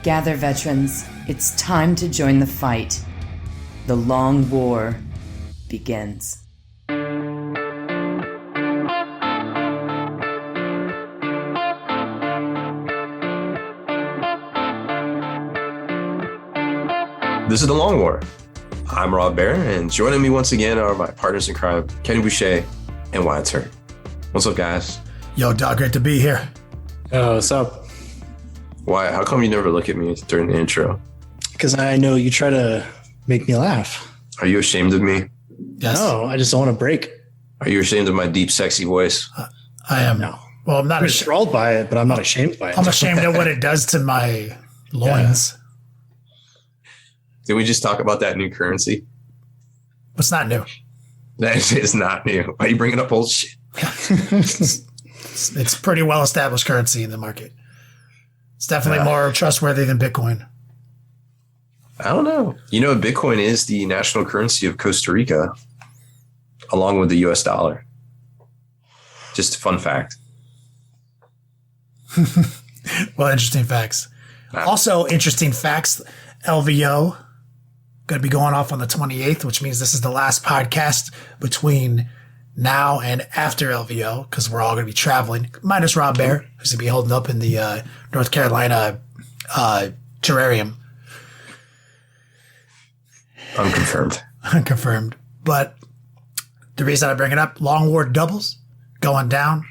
Gather, veterans. It's time to join the fight. The long war begins. This is The Long War. I'm Rob Baer, and joining me once again are my partners in crime, Kenny Boucher and Wyatt Turk. What's up, guys? Yo, dog, great to be here. What's up? Why? How come you never look at me during the intro? Because I know you try to make me laugh. Are you ashamed of me? Yes. No, I just don't want to break. Are you ashamed of my deep, sexy voice? I am. No. Well, I'm not I'm ashamed. enthralled by it, but I'm not ashamed by it. I'm ashamed of what it does to my loins. Did we just talk about that new currency? It's not new. That is not new. Why are you bringing up old shit? It's pretty well established currency in the market. It's definitely more trustworthy than Bitcoin. I don't know. You know, Bitcoin is the national currency of Costa Rica, along with the US dollar. Just a fun fact. Well, interesting facts. Also, interesting facts. LVO going to be going off on the 28th, which means this is the last podcast between now and after LVO, because we're all going to be traveling, minus Rob Baer, who's going to be holding up in the North Carolina terrarium. Unconfirmed. Unconfirmed. But the reason I bring it up, Long War doubles going down.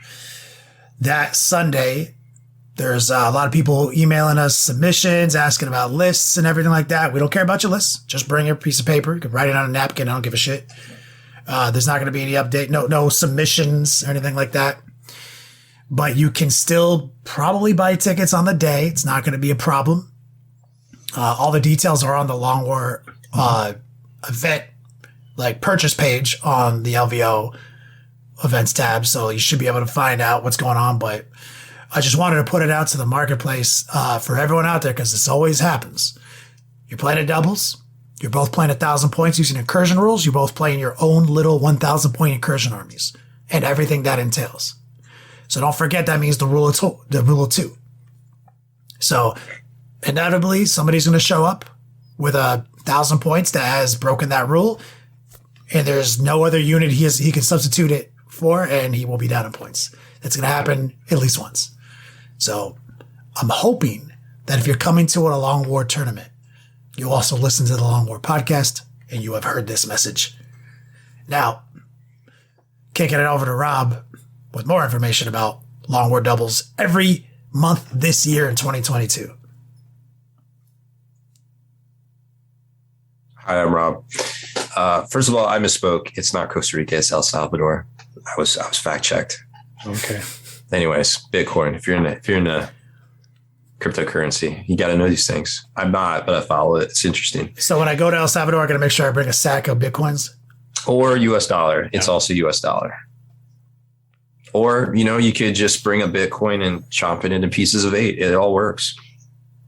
That Sunday, there's a lot of people emailing us submissions, asking about lists and everything like that. We don't care about your lists. Just bring your piece of paper. You can write it on a napkin. I don't give a shit. There's not going to be any update. No submissions or anything like that. But you can still probably buy tickets on the day. It's not going to be a problem. All the details are on the Long War event, like purchase page on the LVO events tab. So you should be able to find out what's going on. But I just wanted to put it out to the marketplace for everyone out there, because this always happens. You're playing at doubles. You're both playing 1,000 points using incursion rules. You're both playing your own little 1,000 point incursion armies and everything that entails. So don't forget, that means the rule of two. So inevitably, somebody's going to show up with 1,000 points that has broken that rule, and there's no other unit he can substitute it for, and he will be down in points. That's going to happen at least once. So I'm hoping that if you're coming to a Long War tournament, you also listen to the Long War podcast and you have heard this message. Now, kicking it over to Rob with more information about Long War doubles every month this year in 2022. Hi, I'm Rob. First of all, I misspoke. It's not Costa Rica. It's El Salvador. I was fact checked. Okay. Anyways, Bitcoin. If you're in a cryptocurrency, you got to know these things. I'm not, but I follow it. It's interesting. So when I go to El Salvador, I got to make sure I bring a sack of Bitcoins. Or US dollar. It's also US dollar. Or, you could just bring a Bitcoin and chop it into pieces of 8. It all works.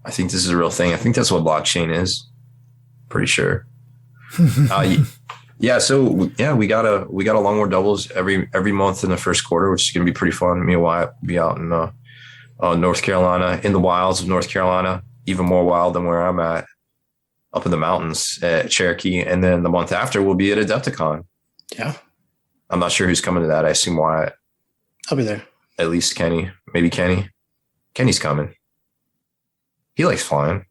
I think this is a real thing. I think that's what blockchain is. Pretty sure. Yeah. So we got a Long War doubles every month in the first quarter, which is going to be pretty fun. Me and Wyatt will be out in North Carolina, in the wilds of North Carolina, even more wild than where I'm at, up in the mountains at Cherokee. And then the month after, we'll be at Adepticon. Yeah. I'm not sure who's coming to that. I assume Wyatt. I'll be there. At least Kenny. Maybe Kenny. Kenny's coming. He likes flying.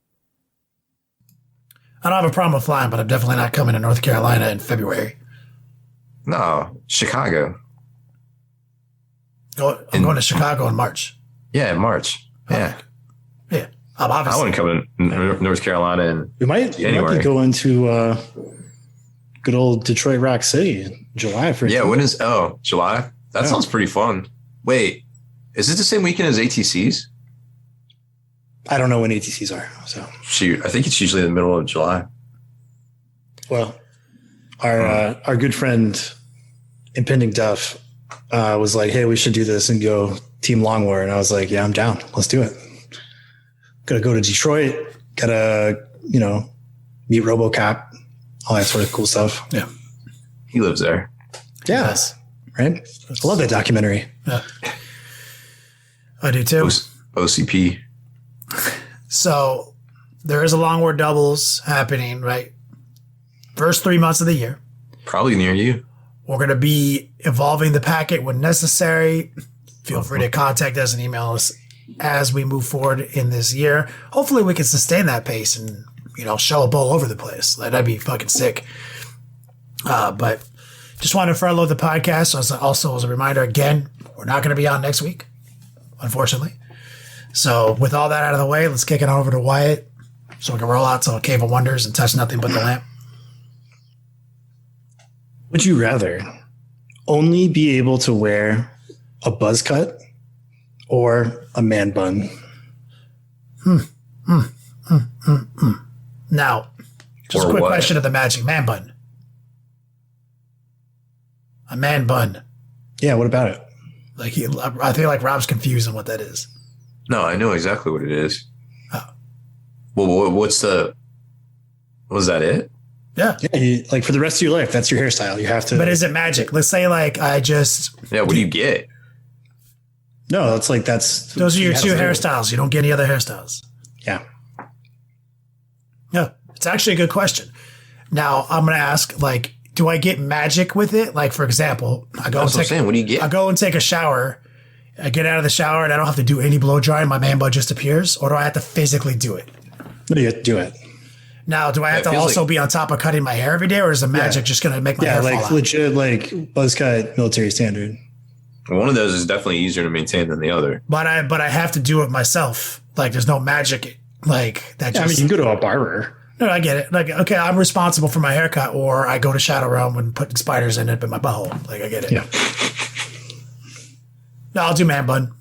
I don't have a problem with flying, but I'm definitely not coming to North Carolina in February. No, Chicago. I'm going to Chicago in March. Yeah, in March. Yeah. Yeah. Obviously. I wouldn't come to North Carolina in We might be going to good old Detroit Rock City in July. Yeah, when is July? That sounds pretty fun. Wait, is it the same weekend as ATCs? I don't know when ATCs are. So shoot, I think it's usually the middle of July. Well, our good friend Impending Duff was like, "Hey, we should do this and go Team Long War," and I was like, "Yeah, I'm down. Let's do it." Gotta go to Detroit. Gotta meet RoboCop, all that sort of cool stuff. Yeah, he lives there. Yeah, right. I love that documentary. Yeah. I do too. OCP. So there is a Long War doubles happening, right? First 3 months of the year. Probably near you. We're going to be evolving the packet when necessary. Feel free to contact us and email us as we move forward in this year. Hopefully we can sustain that pace and, show up all over the place. That'd be fucking sick. But just wanted to furlough the podcast. Also, as a reminder, again, we're not going to be on next week, unfortunately. So with all that out of the way, let's kick it over to Wyatt so we can roll out to Cave of Wonders and touch nothing but the lamp. Would you rather only be able to wear a buzz cut or a man bun? Now, just Or a quick what? question of the magic man bun. A man bun. Yeah, what about it? I feel like Rob's confused on what that is. No, I know exactly what it is. Oh. Well, was that it? Yeah. Yeah, like for the rest of your life, that's your hairstyle. You have to. But is it magic? Let's say I just... Yeah, what do you get? No, that's. Those are your you have two to do it. hairstyles. You don't get any other hairstyles. Yeah. Yeah. It's actually a good question. Now, I'm going to ask, do I get magic with it? Like, for example, That's what I'm saying. What do you get? I go and take a shower. I get out of the shower and I don't have to do any blow drying. My man bun just appears. Or do I have to physically do it? No, you have to do it. Now, do I have it to feels also like- be on top of cutting my hair every day? Or is the magic just going to make my Yeah, hair fall like out? legit, like buzz cut military standard. One of those is definitely easier to maintain than the other. But I have to do it myself. Like, there's no magic. Like, that Yeah, I mean, just... you can go to a barber. No, I get it. Like, okay, I'm responsible for my haircut, or I go to Shadow Realm and put spiders in it in my butthole. Like, I get it. Yeah. No, I'll do man bun.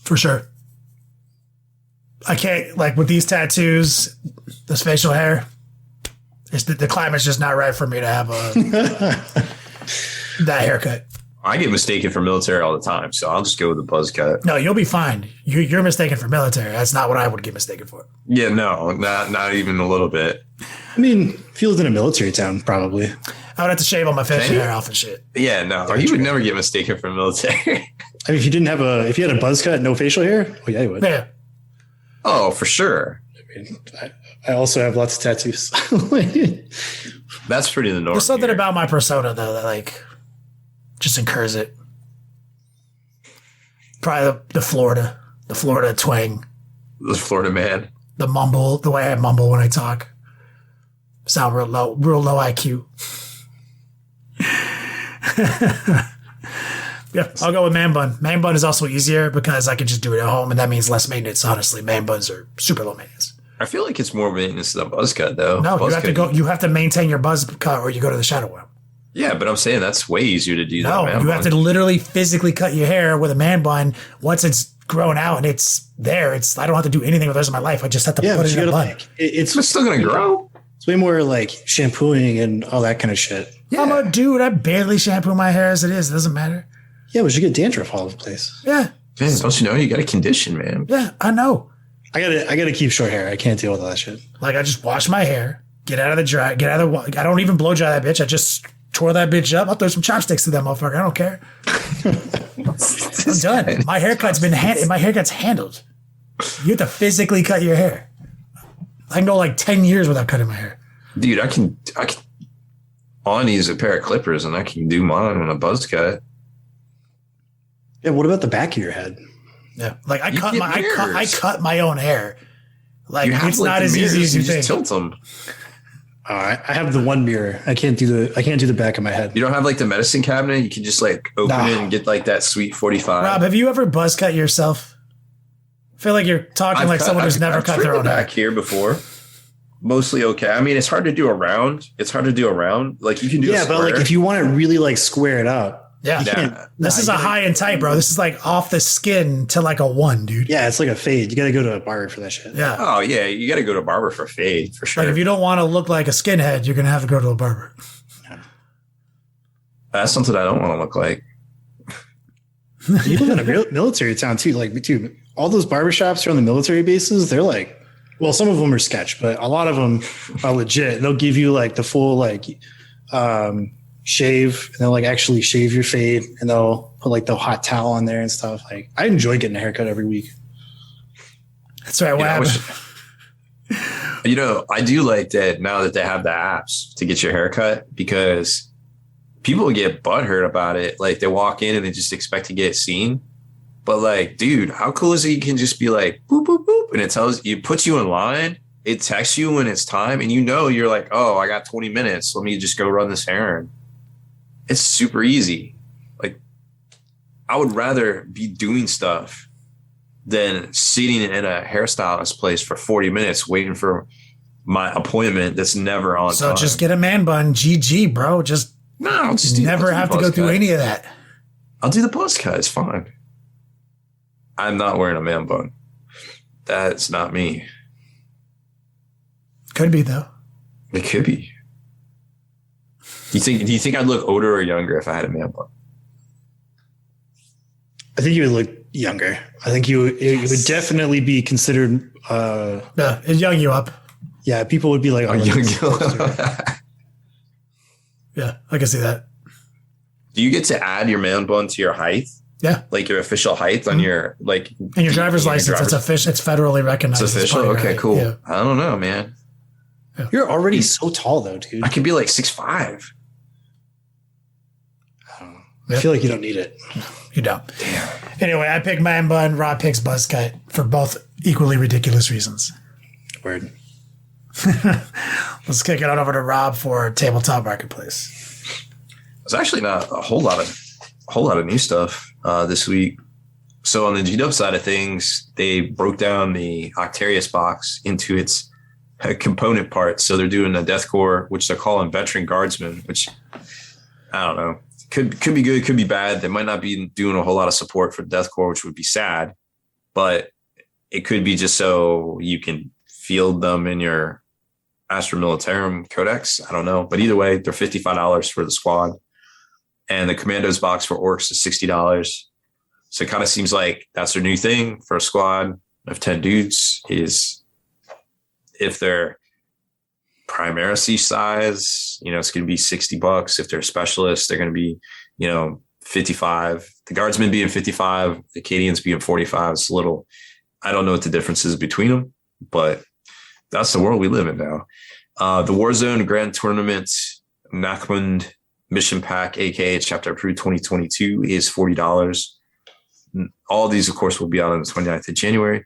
For sure. I can't, with these tattoos, this facial hair, the climate's just not right for me to have that haircut. I get mistaken for military all the time, so I'll just go with the buzz cut. No, you'll be fine. You're mistaken for military. That's not what I would get mistaken for. Yeah, no, not even a little bit. I mean, if you lived in a military town, probably. I would have to shave all my facial Can you? hair off and shit. Yeah, no, you would never get mistaken for military. I mean, if you had a buzz cut, no facial hair, oh yeah, you would. Yeah. Oh, for sure. I mean, I also have lots of tattoos. That's pretty the norm. There's something here. about my persona, though, that, just incurs it. Probably the Florida twang, the Florida man. the mumble, the way I mumble when I talk. Sound real low IQ. Yeah, I'll go with man bun. Man bun is also easier because I can just do it at home, and that means less maintenance. Honestly, man buns are super low maintenance. I feel like it's more maintenance than a buzz cut, though. No, Buzz you have to cut- go. You have to maintain your buzz cut, or you go to the Shadow Realm. Yeah, but I'm saying that's way easier to do No, than a man you have bun. to literally physically cut your hair with a man bun. Once it's grown out and it's there, I don't have to do anything with the rest of my life. I just have to Yeah, put but it you in a gotta bun. It's still gonna grow. It's way more like shampooing and all that kind of shit. Yeah. I'm a dude. I barely shampoo my hair as it is. It doesn't matter. Yeah, but you get dandruff all over the place. Yeah, Man, don't you know you got to condition, man? yeah, I know. I gotta keep short hair. I can't deal with all that shit. Like, I just wash my hair, get out of the dry, I don't even blow dry that bitch. I just tore that bitch up. I'll throw some chopsticks to that motherfucker. I don't care. I'm done. My haircut's my haircut's handled. You have to physically cut your hair. I can go 10 years without cutting my hair. Dude, I can. All I need is a pair of clippers, and I can do mine on a buzz cut. Yeah, what about the back of your head? Yeah, I You cut get I mirrors. cut my own hair. You have It's not the as easy mirrors, as you just think. tilt them. I have the one mirror. I can't do the back of my head. You don't have the medicine cabinet. You can just open Nah. it and get that sweet 45. Rob, have you ever buzz cut yourself? I feel like you're talking someone who's never cut their own hair. back here before. Mostly okay. I mean, it's hard to do around. Like you can do. Yeah, a but square. if you want to really square it up, Yeah. Yeah. This is a high and tight, bro. This is off the skin to a 1, dude. yeah, it's like a fade. You got to go to a barber for that shit. Yeah. Oh yeah, you got to go to a barber for a fade for sure. If you don't want to look like a skinhead, you're going to have to go to a barber. That's something I don't want to look like. You live in a military town too. Dude, all those barbershops around the military bases, they're well, some of them are sketch, but a lot of them are legit. They'll give you the full shave, and they'll actually shave your fade, and they'll put the hot towel on there and stuff. I enjoy getting a haircut every week. That's right. What Yeah, I happened? I do like that now that they have the apps to get your haircut, because people get butthurt about it. Like they walk in and they just expect to get seen. But like, dude, how cool is it? You can just be like, boop, boop, boop. And it puts you in line. It texts you when it's time. And you're like, oh, I got 20 minutes. Let me just go run this errand. It's super easy. Like, I would rather be doing stuff than sitting in a hairstylist place for 40 minutes waiting for my appointment that's never on time. So just get a man bun. GG, bro. I'll just never have to go through any of that. I'll do the buzz cut. It's fine. I'm not wearing a man bun. That's not me. Could be, though. It could be. Do you think I'd look older or younger if I had a man bun? I think you would look younger. I think you would definitely be considered. Yeah, it young you up. Yeah, people would be like, "Oh, young Yeah, I can see that. Do you get to add your man bun to your height? Yeah, like your official height on your and your driver's license. It's official. It's federally recognized. It's official. Okay, cool. Yeah. I don't know, man. Yeah. You're already so tall, though, dude. I could be like 6'5". I feel like you don't need it. You don't. Damn. Anyway, I picked man bun. Rob picks buzz cut for both equally ridiculous reasons. Word. Let's kick it on over to Rob for Tabletop Marketplace. There's actually not a whole lot of new stuff this week. So on the GW side of things, they broke down the Octarius box into its component parts. So they're doing a Deathcore, which they're calling Veteran Guardsman, which I don't know. Could be good, could be bad. They might not be doing a whole lot of support for Deathcore, which would be sad. But it could be just so you can field them in your Astra Militarum Codex. I don't know. But either way, they're $55 for the squad. And the Commandos box for Orcs is $60. So it kind of seems like that's their new thing for a squad of 10 dudes, is if they're Primacy size, it's going to be $60. If they're specialists, they're going to be, 55. The Guardsmen being 55, the Acadians being 45. It's a little, I don't know what the difference is between them, but that's the world we live in now. The Warzone Grand Tournament Nachmund Mission Pack, aka Chapter Approved 2022, is $40. All these, of course, will be out on the 29th of January.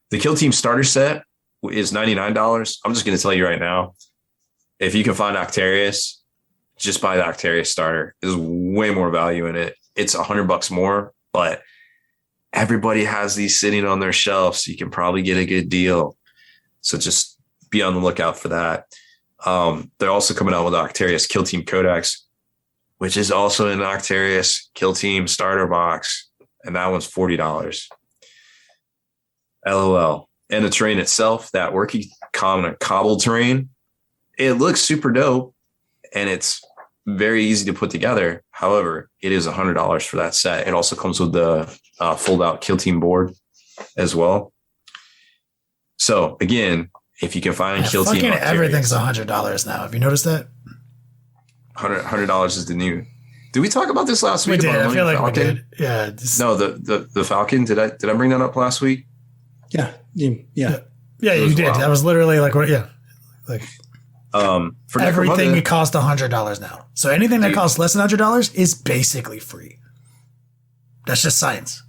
The Kill Team Starter Set is $99. I'm just going to tell you right now, if you can find Octarius, just buy the Octarius starter. There's way more value in it. It's $100 more, but everybody has these sitting on their shelf, so you can probably get a good deal. So just be on the lookout for that. They're also coming out with the Octarius Kill Team Codex, which is also an Octarius Kill Team starter box, and that one's $40. LOL. And the terrain itself, that working common cobble terrain, it looks super dope, and it's very easy to put together. However, it is $100 for that set. It also comes with the fold-out Kill Team board as well. So again, if you can find Kill Team, everything's $100 now. Have you noticed that? $100 is the new. Did we talk about this last week? We did. I feel like Falcon? we did. Yeah. No, the Falcon. Did I bring that up last week? Yeah. Yeah, you did. Wild. That was literally like what? Yeah, like. For everything, it costs $100 now. So anything that costs less than $100 is basically free. That's just science.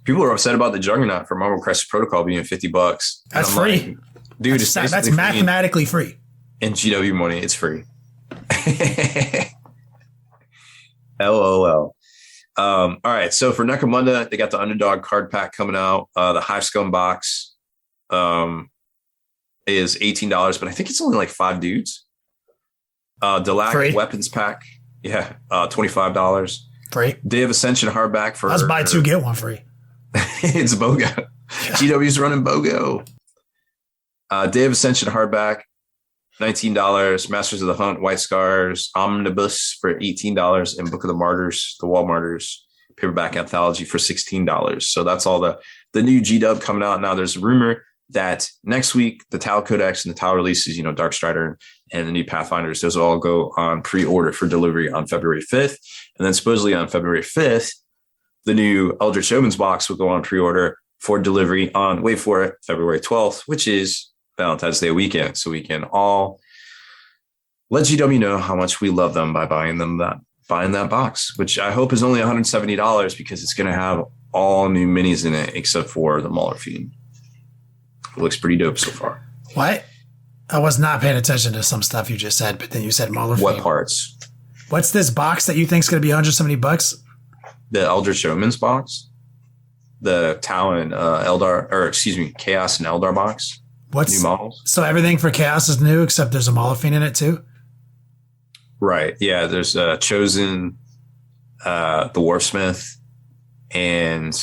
People are upset about the Juggernaut for Marvel Crisis Protocol being $50. That's free, like, dude. That's mathematically free. In GW money, it's free. LOL. All right. So for Necromunda, they got the Underdog card pack coming out. The Hive Scum box is $18, but I think it's only like 5 dudes. Delac Weapons pack, $25. Free. Day of Ascension hardback for. Let's buy 2 get 1 free. It's BOGO. Yeah. GW's running BOGO. Day of Ascension hardback, $19. Masters of the Hunt White Scars Omnibus for $18, and Book of the Martyrs, the Wall Martyrs paperback anthology for $16. So that's all the new GW coming out now. There's a rumor that next week the Tau Codex and the Tau releases, Dark Strider and the new Pathfinders, those will all go on pre-order for delivery on February 5th. And then supposedly on February 5th, the new Eldritch Omens box will go on pre-order. for delivery on, wait for it, February 12th, which is Valentine's Day weekend. So we can all let GW know how much we love them by buying that box, which I hope is only $170 because it's going to have all new minis in it except for the Mauler Fiend. It looks pretty dope so far. What? I was not paying attention to some stuff you just said, but then you said Mauler Fiend. What parts? What's this box that you think is going to be $170? The Eldritch Omens box, the Talon, Chaos and Eldar box. What's new models? So everything for Chaos is new except there's a Mauler Fiend in it too? Right. Yeah. There's Chosen, the Dwarfsmith, and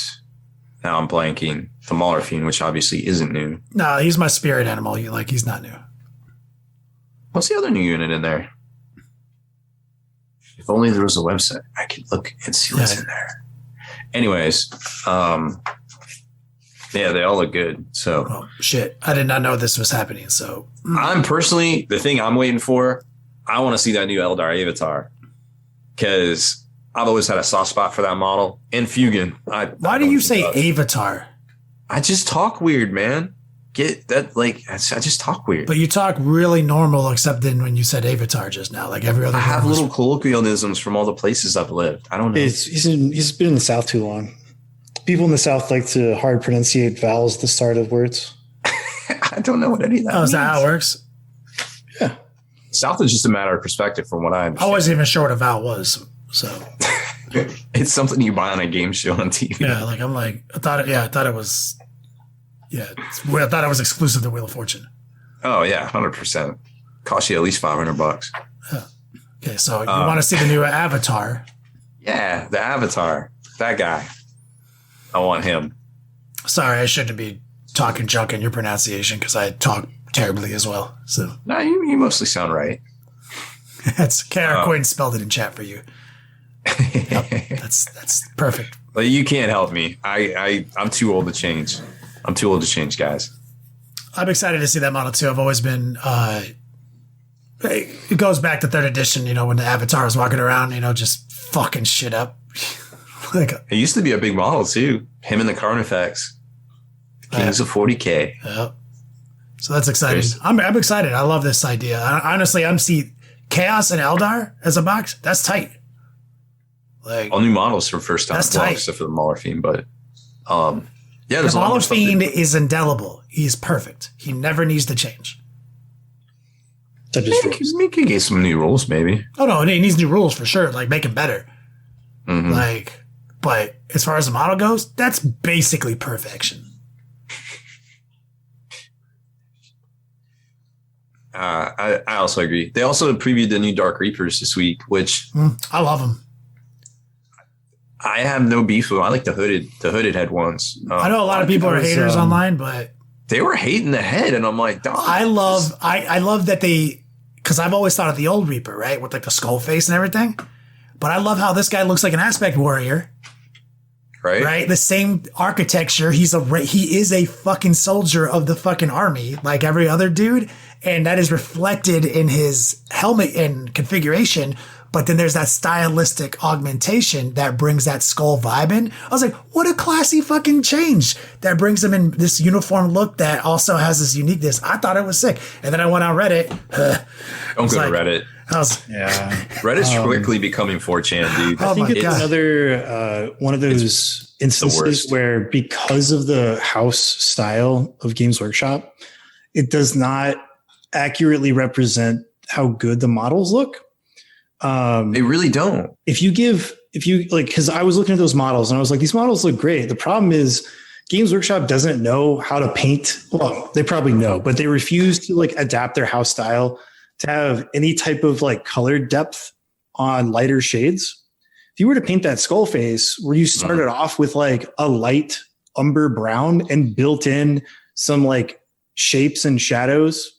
now I'm blanking the Mauler Fiend, which obviously isn't new. No, he's my spirit animal. He's not new. What's the other new unit in there? If only there was a website, I could look and see what's in there. Anyways, yeah, they all look good. So, oh, shit, I did not know this was happening. So, I'm personally, the thing I'm waiting for, I want to see that new Eldar Avatar because I've always had a soft spot for that model. And Fugan. Why do you say Avatar? I just talk weird, man. Get that, like, I just talk weird. But you talk really normal, except then when you said Avatar just now, like every other. I have little colloquialisms from all the places I've lived. I don't know. He's been in the South too long. People in the South like to hard pronunciate vowels at the start of words. I don't know what any of that means. Is that how it works? Yeah. South is just a matter of perspective from what I understand. I wasn't even sure what a vowel was, so. It's something you buy on a game show on TV. Yeah, I thought it was. Yeah, I thought it was exclusive to Wheel of Fortune. Oh yeah, 100%. Cost you at least $500. Yeah. Okay, so you want to see the new Avatar? Yeah, the Avatar. That guy. I want him. Sorry, I shouldn't be talking junk in your pronunciation because I talk terribly as well. So no, you mostly sound right. That's Kara Quinn spelled it in chat for you. Yep, that's perfect. But you can't help me. I'm too old to change. I'm too old to change, guys. I'm excited to see that model too. I've always been. It goes back to 3rd edition, when the Avatar was walking around, just fucking shit up. It used to be a big model too. Him and the Carnifex, Kings of 40K. Yep. So that's exciting. I'm excited. I love this idea. Honestly, I'm see Chaos and Eldar as a box. That's tight. Like all new models for first time. That's tight. Except for the Mauler Fiend, but yeah, the Mauler Fiend is indelible. He's perfect. He never needs to change. He could get some new rules, maybe. Oh no, he needs new rules for sure. Like make him better. Mm-hmm. But as far as the model goes, that's basically perfection. I also agree. They also previewed the new Dark Reapers this week, which I love them. I have no beef with. I like the hooded head ones. I know a lot of people are haters online, but they were hating the head, and I'm like, dog. I love that because I've always thought of the old Reaper, right, with like the skull face and everything. But I love how this guy looks like an aspect warrior, right? The same architecture. He is a fucking soldier of the fucking army, like every other dude, and that is reflected in his helmet and configuration. But then there's that stylistic augmentation that brings that skull vibe in. I was like, what a classy fucking change that brings him in this uniform look that also has this uniqueness. I thought it was sick. And then I went on Reddit. Don't go to Reddit. Reddit's quickly becoming 4chan, dude. I think it's another one of those instances where because of the house style of Games Workshop, it does not accurately represent how good the models look. They really don't. If you because I was looking at those models and I was like, these models look great. The problem is Games Workshop doesn't know how to paint. Well, they probably know, but they refuse to adapt their house style to have any type of color depth on lighter shades. If you were to paint that skull face where you started off with a light umber brown and built in some shapes and shadows,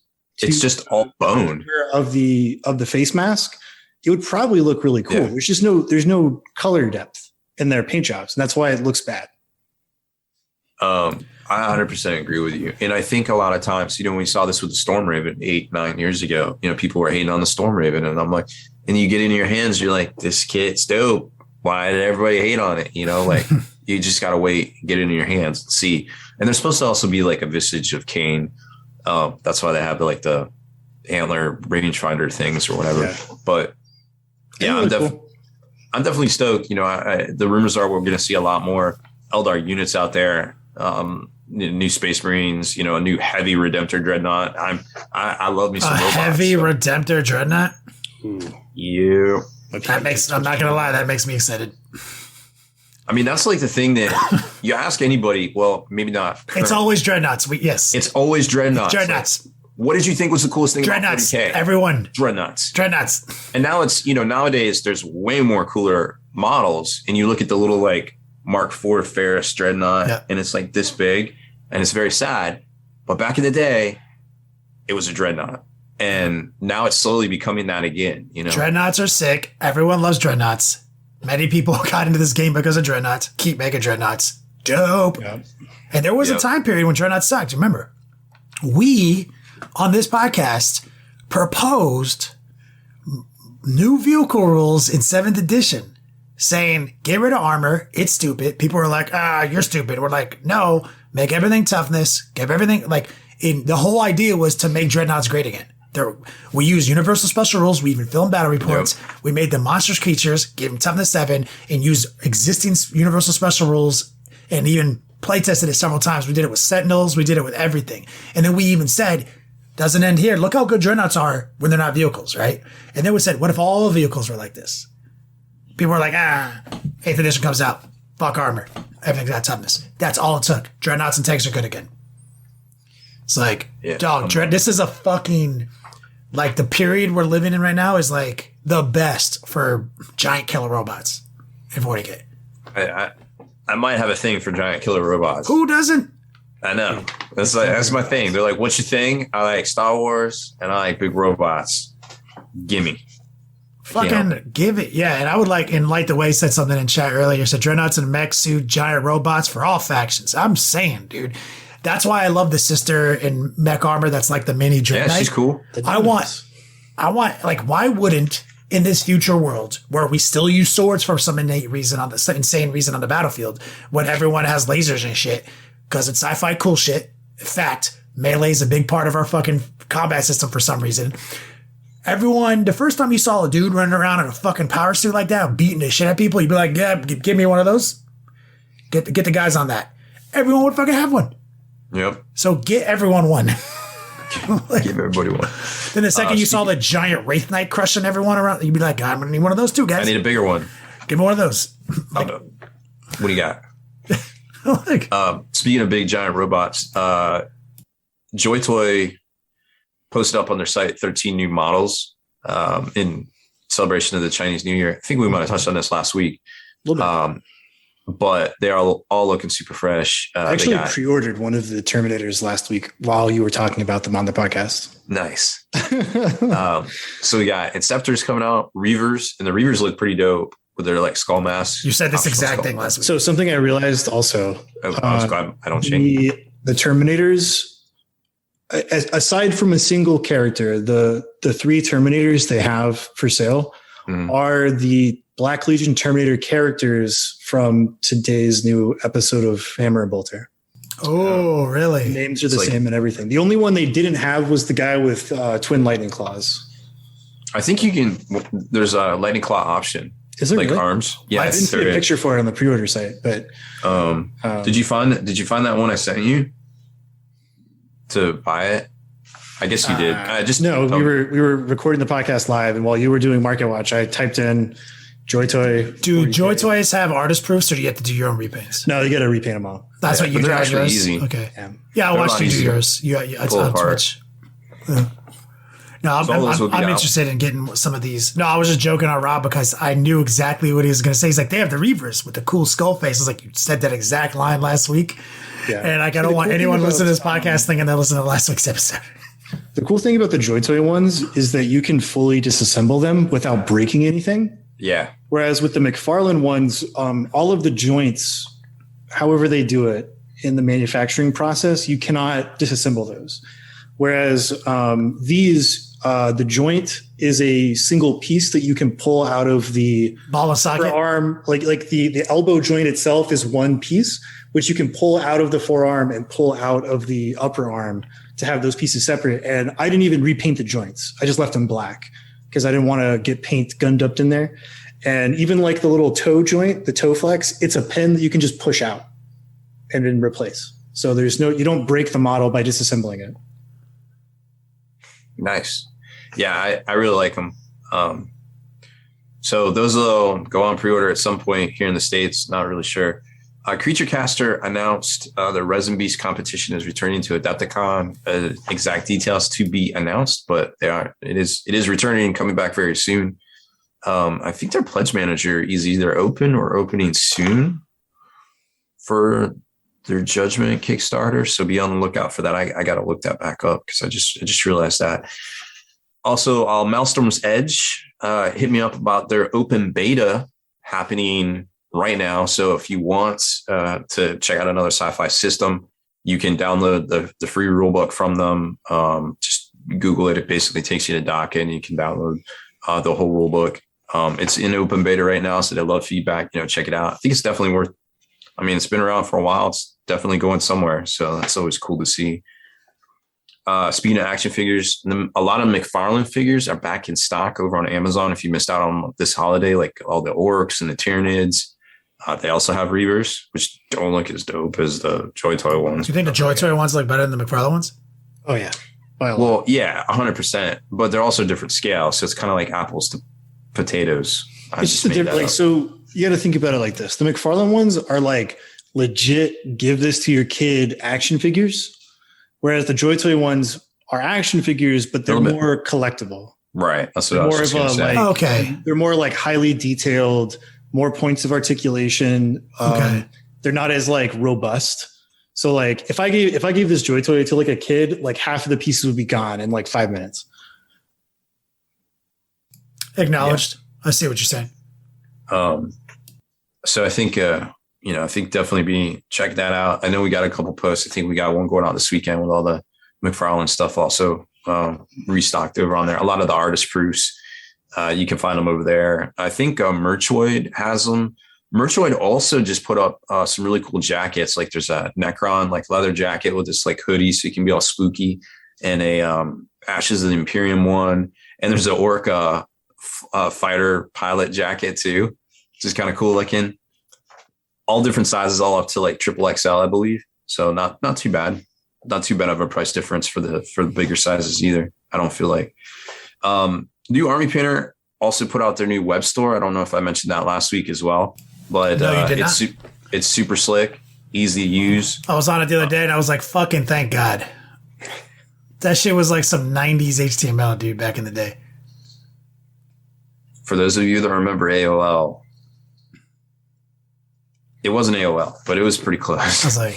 it's just all bone of the face mask, it would probably look really cool. Yeah. There's no color depth in their paint jobs, and that's why it looks bad. I 100% agree with you. And I think a lot of times, we saw this with the Storm Raven 8-9 years ago, people were hating on the Storm Raven, and I'm like, and you get it in your hands, you're like, this kit's dope. Why did everybody hate on it? You just got to wait, get it in your hands and see. And they're supposed to also be like a visage of Cain. That's why they have the antler rangefinder things or whatever. Yeah. But yeah, I'm definitely stoked. The rumors are we're going to see a lot more Eldar units out there. New Space Marines, a new heavy Redemptor Dreadnought. I love me some robots. Heavy Redemptor Dreadnought. Yeah. I'm not gonna lie, that makes me excited. I mean, that's like the thing that you ask anybody. Well, maybe not. It's always Dreadnoughts. Yes. It's always Dreadnoughts. Dreadnoughts. Like, what did you think was the coolest thing Dreadnoughts. about 40K? Everyone. Dreadnoughts. And now it's, nowadays there's way more cooler models. And you look at the little like Mark IV Ferris Dreadnought and it's like this big and it's very sad. But back in the day, it was a Dreadnought. And now it's slowly becoming that again, Dreadnoughts are sick. Everyone loves Dreadnoughts. Many people got into this game because of Dreadnoughts. Keep making Dreadnoughts. Dope. Yep. And there was a time period when Dreadnoughts sucked. Remember, we on this podcast proposed new vehicle rules in 7th edition saying, get rid of armor. It's stupid. People were like, you're stupid. We're like, no, make everything toughness. Give everything the whole idea was to make Dreadnoughts great again. We use universal special rules. We even filmed battle reports. Yep. We made them monstrous creatures, gave them toughness 7, and used existing universal special rules, and even play tested it several times. We did it with Sentinels. We did it with everything. And then we even said, doesn't end here. Look how good Dreadnoughts are when they're not vehicles, right? And then we said, what if all vehicles were like this? People were like, 8th edition comes out. Fuck armor. Everything's got toughness. That's all it took. Dreadnoughts and tanks are good again. It's like, this is a fucking... Like, the period we're living in right now is, like, the best for giant killer robots in 40K. I might have a thing for giant killer robots. Who doesn't? I know. That's my thing. They're like, what's your thing? I like Star Wars, and I like big robots. Gimme. Fucking give it. Yeah, and I would like the way said something in chat earlier. Said Dreadnoughts and mech suit giant robots for all factions. I'm saying, dude. That's why I love the sister in mech armor. That's like the mini Dreadnought. Yeah, she's cool. I want, like, why wouldn't in this future world where we still use swords for some insane reason on the battlefield when everyone has lasers and shit because it's sci-fi cool shit. In fact, melee is a big part of our fucking combat system for some reason. Everyone, the first time you saw a dude running around in a fucking power suit like that, beating the shit at people, you'd be like, yeah, give me one of those. Get the guys on that. Everyone would fucking have one. Yep. So get everyone one. Give everybody one. Then the second you saw the giant Wraith Knight crushing everyone around, you'd be like, I'm going to need one of those too, guys. I need a bigger one. Give me one of those. What do you got? Speaking of big giant robots, Joy Toy posted up on their site 13 new models in celebration of the Chinese New Year. I think we might have touched on this last week. A little bit. But they are all looking super fresh. I actually pre-ordered one of the Terminators last week while you were talking about them on the podcast. Nice. So we got Inceptors coming out, Reavers, and the Reavers look pretty dope with their like skull masks. You said this exact thing last week. So something I realized also. I was glad I don't change. The Terminators, aside from a single character, the 3 Terminators they have for sale are the Black Legion Terminator characters from today's new episode of Hammer and Bolter. Oh, really? The names are the same and everything. The only one they didn't have was the guy with twin lightning claws. I think you can. There's a lightning claw option. Is there like really? Arms? Yeah, I didn't see a picture for it on the pre-order site, but did you find that one I sent you to buy it? I guess you did. We were recording the podcast live, and while you were doing Market Watch, I typed in Joy Toy. Do Joy Toys have artist proofs, or do you have to do your own repaints? No, you got to repaint them all. That's what you do. They're actually easy. Okay. Yeah, I watched you do yours. It's on Twitch. Yeah. No, I'm interested in getting some of these. No, I was just joking on Rob because I knew exactly what he was going to say. He's like, they have the Reavers with the cool skull face. I was like, you said that exact line last week. Yeah. And I don't want anyone listening to this podcast thinking they listened to last week's episode. The cool thing about the Joy Toy ones is that you can fully disassemble them without breaking anything. Yeah. Whereas with the McFarlane ones, all of the joints, however they do it in the manufacturing process, you cannot disassemble those. Whereas these, The joint is a single piece that you can pull out of the Ball and socket. forearm. Like the elbow joint itself is one piece, which you can pull out of the forearm and pull out of the upper arm to have those pieces separate. And I didn't even repaint the joints. I just left them black because I didn't want to get paint gunned up in there. And even like the little toe joint, the toe flex, it's a pin that you can just push out and then replace. So you don't break the model by disassembling it. Nice. Yeah, I really like them. So those will go on pre-order at some point here in the States. Not really sure. Creature Caster announced the Resin Beast competition is returning to Adepticon. Exact details to be announced, but it is returning, coming back very soon. I think their pledge manager is either open or opening soon for their Judgment Kickstarter. So be on the lookout for that. I got to look that back up because I just realized that. Also, Maelstrom's Edge hit me up about their open beta happening right now. So if you want to check out another sci-fi system, you can download the free rulebook from them. Just Google it. It basically takes you to Dock and you can download the whole rulebook. It's in open beta right now, so they love feedback. Check it out. I think it's definitely worth. I mean, it's been around for a while. It's definitely going somewhere, so that's always cool to see. Speaking of action figures, a lot of McFarlane figures are back in stock over on Amazon. If you missed out on this holiday, like all the Orcs and the Tyranids, they also have Reavers, which don't look as dope as the Joy Toy ones. Do you think the Joy Toy ones look better than the McFarlane ones? Oh yeah. Well, yeah, 100%. But they're also different scale, so it's kind of like apples to potatoes. It's just a different. Like, so you got to think about it like this: the McFarlane ones are like legit. Give this to your kid action figures. Whereas the Joy Toy ones are action figures, but they're more collectible. Right. That's what I was going to say. Okay. They're more like highly detailed, more points of articulation. They're not as like robust. So like if I gave this Joy Toy to like a kid, like half of the pieces would be gone in like 5 minutes. Acknowledged. Yeah. I see what you're saying. So I think I think definitely check that out. I know we got a couple posts. I think we got one going on this weekend with all the McFarlane stuff also restocked over on there. A lot of the artist proofs, you can find them over there. I think Merchoid has them. Merchoid also just put up some really cool jackets. Like there's a Necron like leather jacket with this like hoodie, so you can be all spooky, and a Ashes of the Imperium one. And there's an Orca fighter pilot jacket too, which is kind of cool looking. All different sizes, all up to like triple XL, I believe. So not too bad. Not too bad of a price difference for the bigger sizes either. I don't feel like. New Army Painter also put out their new web store. I don't know if I mentioned that last week as well, but no, it's super slick, easy to use. I was on it the other day and I was like, fucking thank God. That shit was like some 90s HTML, dude, back in the day. For those of you that remember AOL, it wasn't AOL, but it was pretty close. I was like,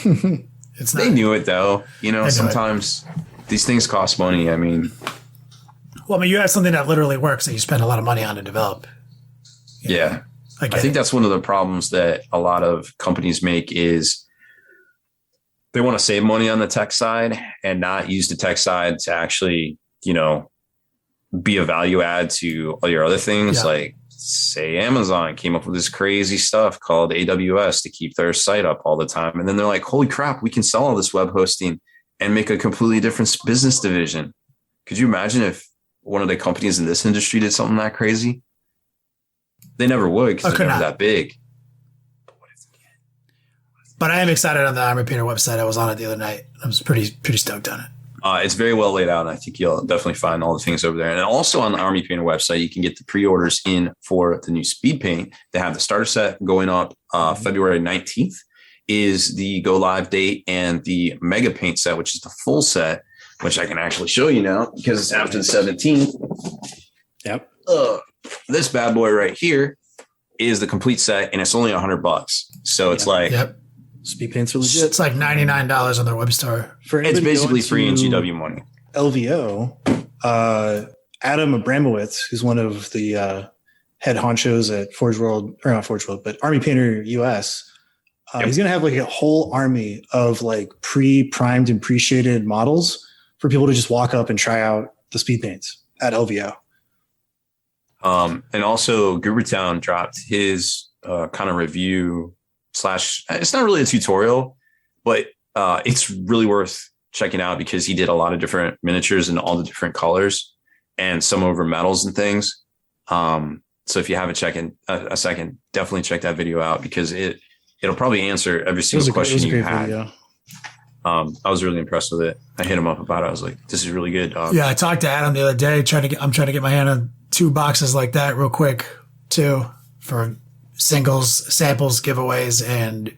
it's not. They knew it though. Sometimes these things cost money. I mean, well, I mean, you have something that literally works that you spend a lot of money on to develop. Yeah. I think that's one of the problems that a lot of companies make is they want to save money on the tech side and not use the tech side to actually, be a value add to all your other things. Yeah. Like, say Amazon came up with this crazy stuff called AWS to keep their site up all the time. And then they're like, holy crap, we can sell all this web hosting and make a completely different business division. Could you imagine if one of the companies in this industry did something that crazy? They never would because they're never that big. But I am excited on the Army Painter website. I was on it the other night. I was pretty stoked on it. It's very well laid out, and I think you'll definitely find all the things over there. And also on the Army Painter website, you can get the pre-orders in for the new speed paint. They have the starter set going up February 19th is the go live date, and the mega paint set, which is the full set, which I can actually show you now because it's after the 17th. Yep. This bad boy right here is the complete set, and it's only $100. So it's speed paints are legit. It's like $99 on their web store. It's basically free in GW money. LVO, Adam Abramowitz, who's one of the head honchos at but Army Painter US, he's going to have like a whole army of like pre-primed and pre-shaded models for people to just walk up and try out the speed paints. at LVO. And also Goobertown dropped his kind of review / it's not really a tutorial, but it's really worth checking out because he did a lot of different miniatures in all the different colors and some over metals and things. So if you have a second, definitely check that video out because it'll probably answer every single question you had. Video. I was really impressed with it. I hit him up about it. I was like, this is really good, dog. Yeah, I talked to Adam the other day. I'm trying to get my hand on 2 boxes like that real quick too for singles, samples, giveaways, and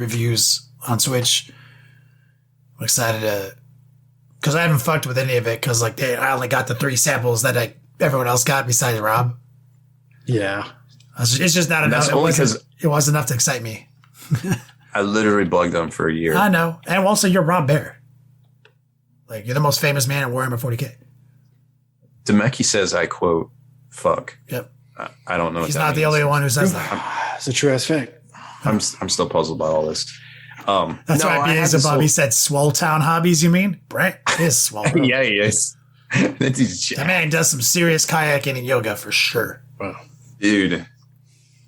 reviews on Switch. I'm excited to, because I haven't fucked with any of it because I only got the 3 samples that everyone else got besides Rob. Yeah, it's just not enough. It wasn't enough to excite me. I literally bugged them for a year. I know, and also you're Rob Baer. You're the most famous man at Warhammer 40K. Demeki says, I quote, "Fuck." Yep. I don't know. He's not the only one who says that. It's a true ass fact. I'm still puzzled about all this. That's why Beelzebub, he said Swole Town hobbies, you mean? Brent is swole. Yeah, he is. That man does some serious kayaking and yoga for sure. Wow. Dude.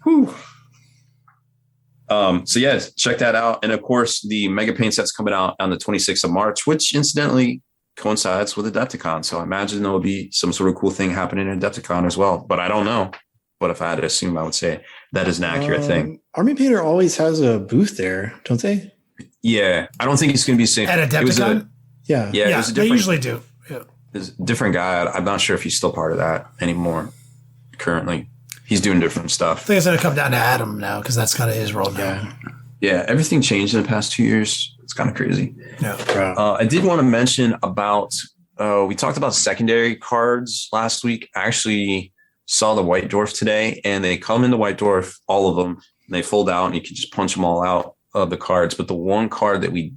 Whew. So yeah, check that out. And of course, the Mega Paint set's coming out on the 26th of March, which incidentally coincides with Adepticon. So I imagine there will be some sort of cool thing happening in Adepticon as well. But I don't know. But if I had to assume, I would say that is an accurate thing. Army Painter always has a booth there, don't they? Yeah. I don't think it's going to be the same. At Adepticon? Yeah. Yeah. It was they usually do. Yeah. There's a different guy. I'm not sure if he's still part of that anymore currently. He's doing different stuff. I think it's going to come down to Adam now because that's kind of his role now. Yeah. Everything changed in the past 2 years. It's kind of crazy. Yeah. I did want to mention about, we talked about secondary cards last week. I actually saw the White Dwarf today, and they come in the White Dwarf, all of them, and they fold out, and you can just punch them all out of the cards. But the one card that we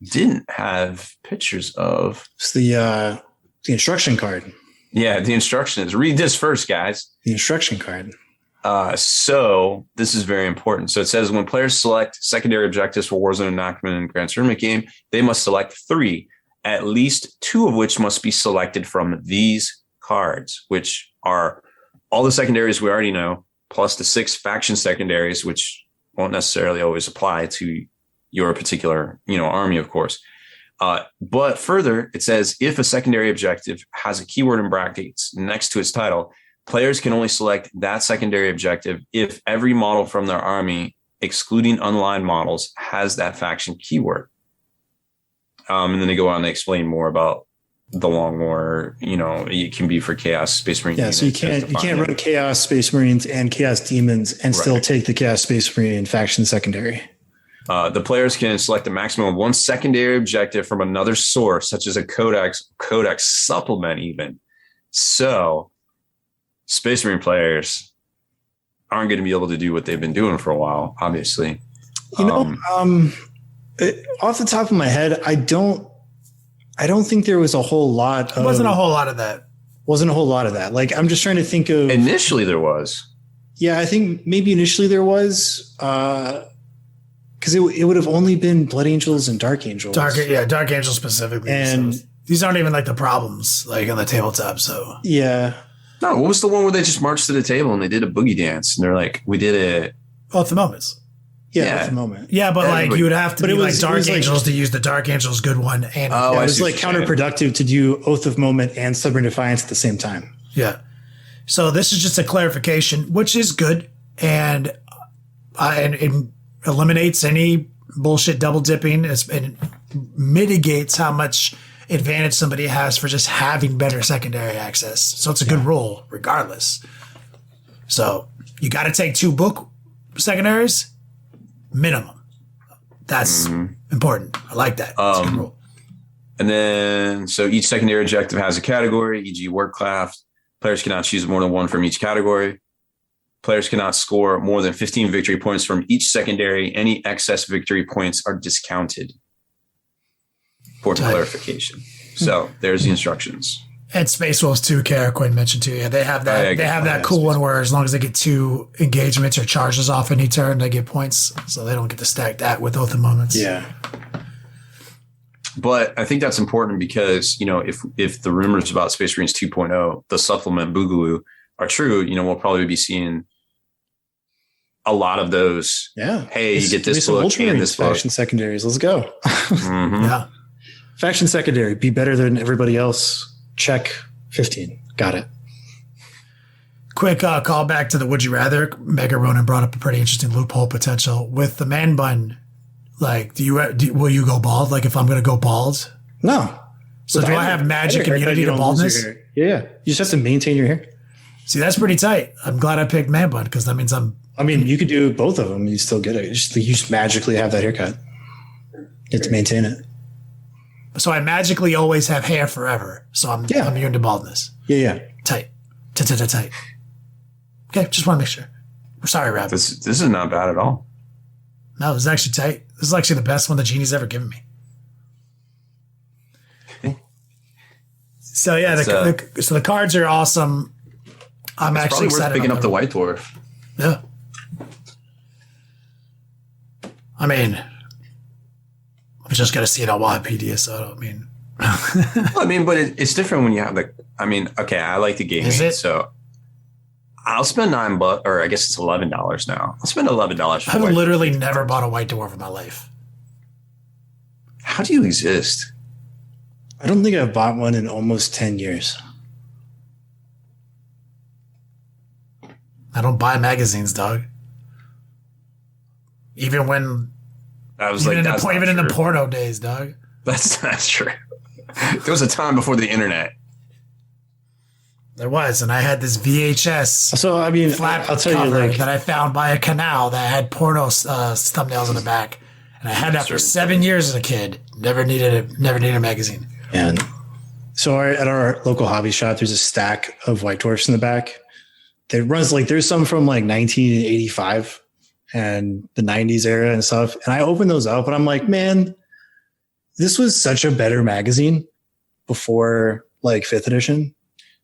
didn't have pictures of. It's the instruction card. Yeah, the instructions. Read this first, guys. The instruction card. So this is very important. So it says when players select secondary objectives for Warzone enactment and Grand Tournament game, they must select 3, at least 2 of which must be selected from these cards, which are all the secondaries we already know, plus the 6 faction secondaries, which won't necessarily always apply to your particular, army, of course. But further, it says if a secondary objective has a keyword in brackets next to its title, players can only select that secondary objective if every model from their army, excluding unaligned models, has that faction keyword. And then they go on to explain more about the Long War. It can be for Chaos Space Marine. Yeah, so you can't run Chaos Space Marines and Chaos Demons and still take the Chaos Space Marine faction secondary. The players can select a maximum of 1 secondary objective from another source, such as a codex supplement even. So Space Marine players aren't going to be able to do what they've been doing for a while, obviously. Off the top of my head, I don't think there was a whole lot of... Wasn't a whole lot of that. Wasn't a whole lot of that. I'm just trying to think of... Initially there was. Yeah, I think maybe initially there was... because it would have only been Blood Angels and Dark Angels. Dark Angels specifically. And so these aren't even the problems on the tabletop. So yeah. No, what was the one where they just marched to the table and they did a boogie dance and they're like, we did it. Oh, at the moments. Yeah, at the moment. Yeah, but you would have to be Dark Angels to use the Dark Angels good one. And it was counterproductive to do Oath of Moment and Stubborn Defiance at the same time. Yeah. So this is just a clarification, which is good. And it eliminates any bullshit double dipping and mitigates how much advantage somebody has for just having better secondary access. So it's a good rule regardless. So you got to take 2 book secondaries minimum. That's important. I like that. It's a good rule. And then, so each secondary objective has a category, e.g. Workcraft. Players cannot choose more than 1 from each category. Players cannot score more than 15 victory points from each secondary. Any excess victory points are discounted. Important clarification. So there's the instructions. And Space Wolves 2, Kara Quinn mentioned too. Yeah, they have that. They have that cool one where as long as they get 2 engagements or charges off any turn, they get points. So they don't get to stack that with Oath of Moments. Yeah. But I think that's important because, if the rumors about Space Marines 2.0, the supplement Boogaloo, are true, we'll probably be seeing a lot of those. Yeah. Hey, you get this book and this book. Faction secondaries. Let's go. Mm-hmm. Yeah. Faction secondary. Be better than everybody else. Check 15. Got it. Quick call back to the Would You Rather. Mega Ronan brought up a pretty interesting loophole potential with the man bun. Like, will you go bald? Like, if I'm going to go bald? No. So do I have magic immunity to baldness? Yeah. You just have to maintain your hair. See, that's pretty tight. I'm glad I picked man bun because that means you could do both of them. And you still get it. You just magically have that haircut. You have to maintain it. So I magically always have hair forever. So I'm immune to baldness. Yeah. Tight. Tight. Okay, just want to make sure. Sorry, Rob. This is not bad at all. No, this is actually tight. This is actually the best one the genie's ever given me. So yeah, so the cards are awesome. I'm actually excited. Worth picking up the White Dwarf. Yeah. I mean, I'm just gonna see it on Wikipedia, so but it's different when you have okay, I like the gaming, so I'll spend $9, or I guess it's $11 now. I'll spend $11. I've literally never bought a White Dwarf in my life. How do you exist? I don't think I've bought one in almost 10 years. I don't buy magazines, dog. Even when even in the porno days, dog. That's true. There was a time before the internet. There was, and I had this VHS. So flat I'll tell you, that I found by a canal that had porno thumbnails on the back, and I had that for 7 years as a kid. Never needed a magazine. And so at our local hobby shop, there's a stack of White Dwarfs in the back. That runs there's some from 1985 and the 90s era and stuff. And I opened those up, and I'm like, man, this was such a better magazine before 5th edition.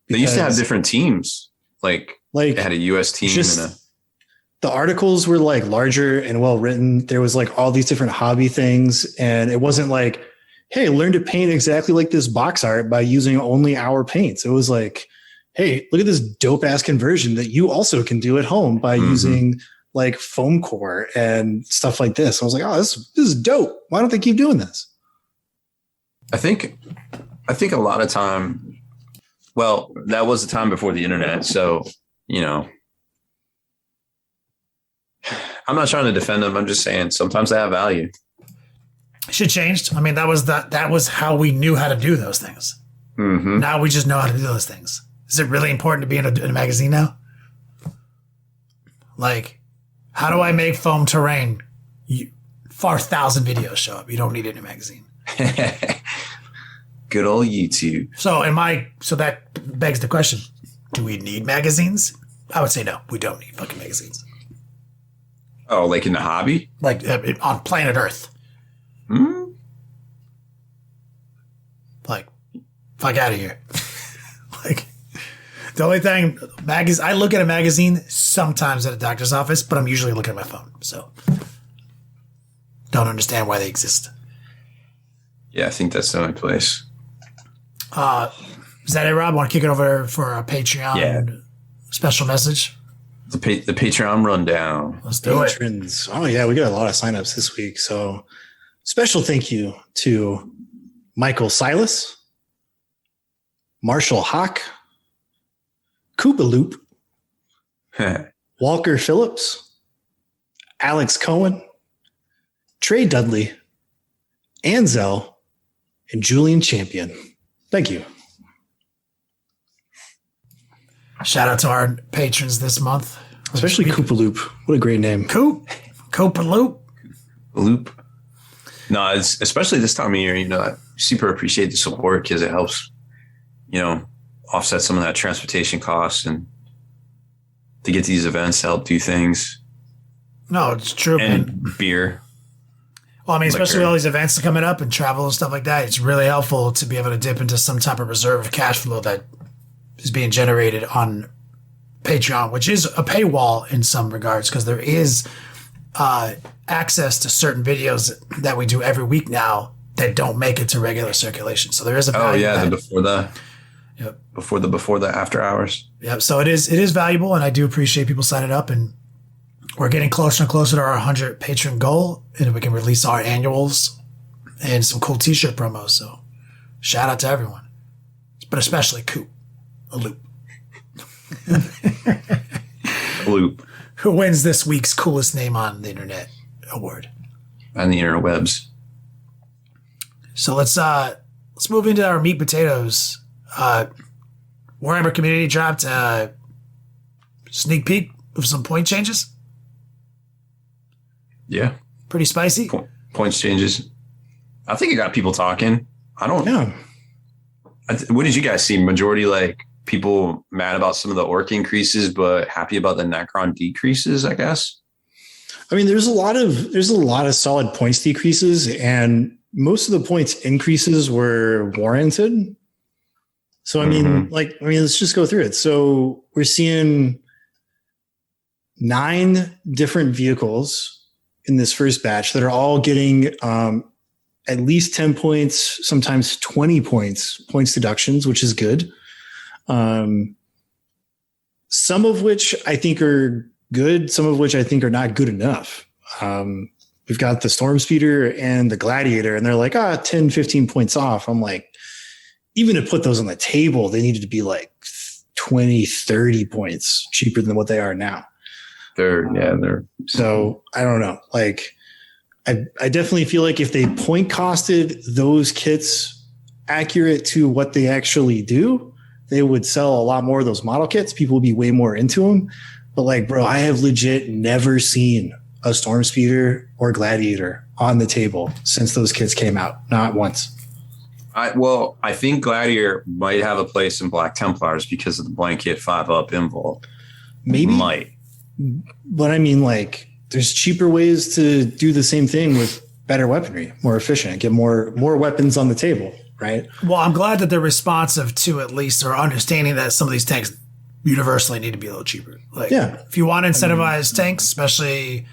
They used to have different teams. Like it had a US team the articles were larger and well written. There was all these different hobby things, and it wasn't hey, learn to paint exactly like this box art by using only our paints. It was hey, look at this dope ass conversion that you also can do at home by using foam core and stuff like this. I was like, oh, this is dope. Why don't they keep doing this? I think a lot of time, well, that was the time before the internet. So, I'm not trying to defend them. I'm just saying sometimes they have value. Shit changed. That was how we knew how to do those things. Mm-hmm. Now we just know how to do those things. Is it really important to be in a magazine now? How do I make foam terrain? 4,000 videos show up. You don't need it in a magazine. Good old YouTube. So that begs the question, do we need magazines? I would say no, we don't need fucking magazines. Oh, in the hobby? On planet Earth. Hmm? Fuck out of here. The only thing, I look at a magazine sometimes at a doctor's office, but I'm usually looking at my phone. So don't understand why they exist. Yeah, I think that's the only place. Is that it, Rob? Want to kick it over for a Patreon special message? The Patreon rundown. Let's do Patrons. Oh, yeah, we got a lot of signups this week. So special thank you to Michael Silas, Marshall Hawk, Koopaloop, Walker Phillips, Alex Cohen, Trey Dudley, Anzel, and Julian Champion. Thank you. Shout out to our patrons this month. Especially Koopaloop. What a great name. Koopaloop. Loop. No, it's especially this time of year, I super appreciate the support because it helps, offset some of that transportation costs and to get these events to help do things. No, it's true. And man. Beer. Well, especially with all these events coming up and travel and stuff like that, it's really helpful to be able to dip into some type of reserve of cash flow that is being generated on Patreon, which is a paywall in some regards because there is access to certain videos that we do every week now that don't make it to regular circulation. So there is a Oh value. yeah, in the that. before the after hours. Yep. So it is valuable, and I do appreciate people signing up, and we're getting closer and closer to our 100 patron goal, and we can release our annuals and some cool t-shirt promos. So shout out to everyone, but especially Coop, a loop. Loop. Who wins this week's coolest name on the internet award. On the interwebs. So let's move into our meat potatoes. Warhammer community dropped a sneak peek of some point changes. Yeah. Pretty spicy. Points changes. I think it got people talking. I don't know. What did you guys see? Majority like people mad about some of the orc increases, but happy about the Necron decreases, I guess. I mean, there's a lot of solid points decreases, and most of the points increases were warranted. So, I mean, let's just go through it. So we're seeing 9 different vehicles in this first batch that are all getting at least 10 points, sometimes 20 points deductions, which is good. Some of which I think are good, some of which I think are not good enough. We've got the Storm Speeder and the Gladiator, and they're like, 10, 15 points off. I'm like, even to put those on the table, they needed to be like 20, 30 points cheaper than what they are now. So I don't know. Like, I definitely feel like if they point costed those kits accurate to what they actually do, they would sell a lot more of those model kits. People would be way more into them. But like, bro, I have legit never seen a Storm Speeder or Gladiator on the table since those kits came out. Not once. I think Gladiator might have a place in Black Templars because of the blanket 5-up invul. Maybe. Might. But I mean, like, there's cheaper ways to do the same thing with better weaponry, more efficient, get more weapons on the table, right? Well, I'm glad that they're responsive to at least or understanding that some of these tanks universally need to be a little cheaper. Like, if you want to incentivize tanks, especially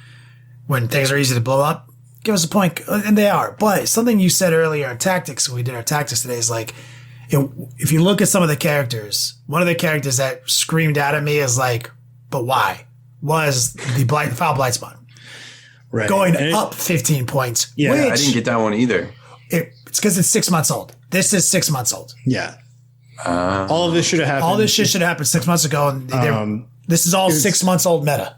when things are easy to blow up, give us a point, and they are. But something you said earlier in tactics, when we did our tactics today, is like, if you look at some of the characters, one of the characters that screamed out at me is like, but why? Was the Foul Blightspawn. Right. Going up 15 points. Yeah, I didn't get that one either. It's because it's 6 months old. This is 6 months old. Yeah. All of this should have happened. All this shit should have happened 6 months ago. And this is all 6 months old meta.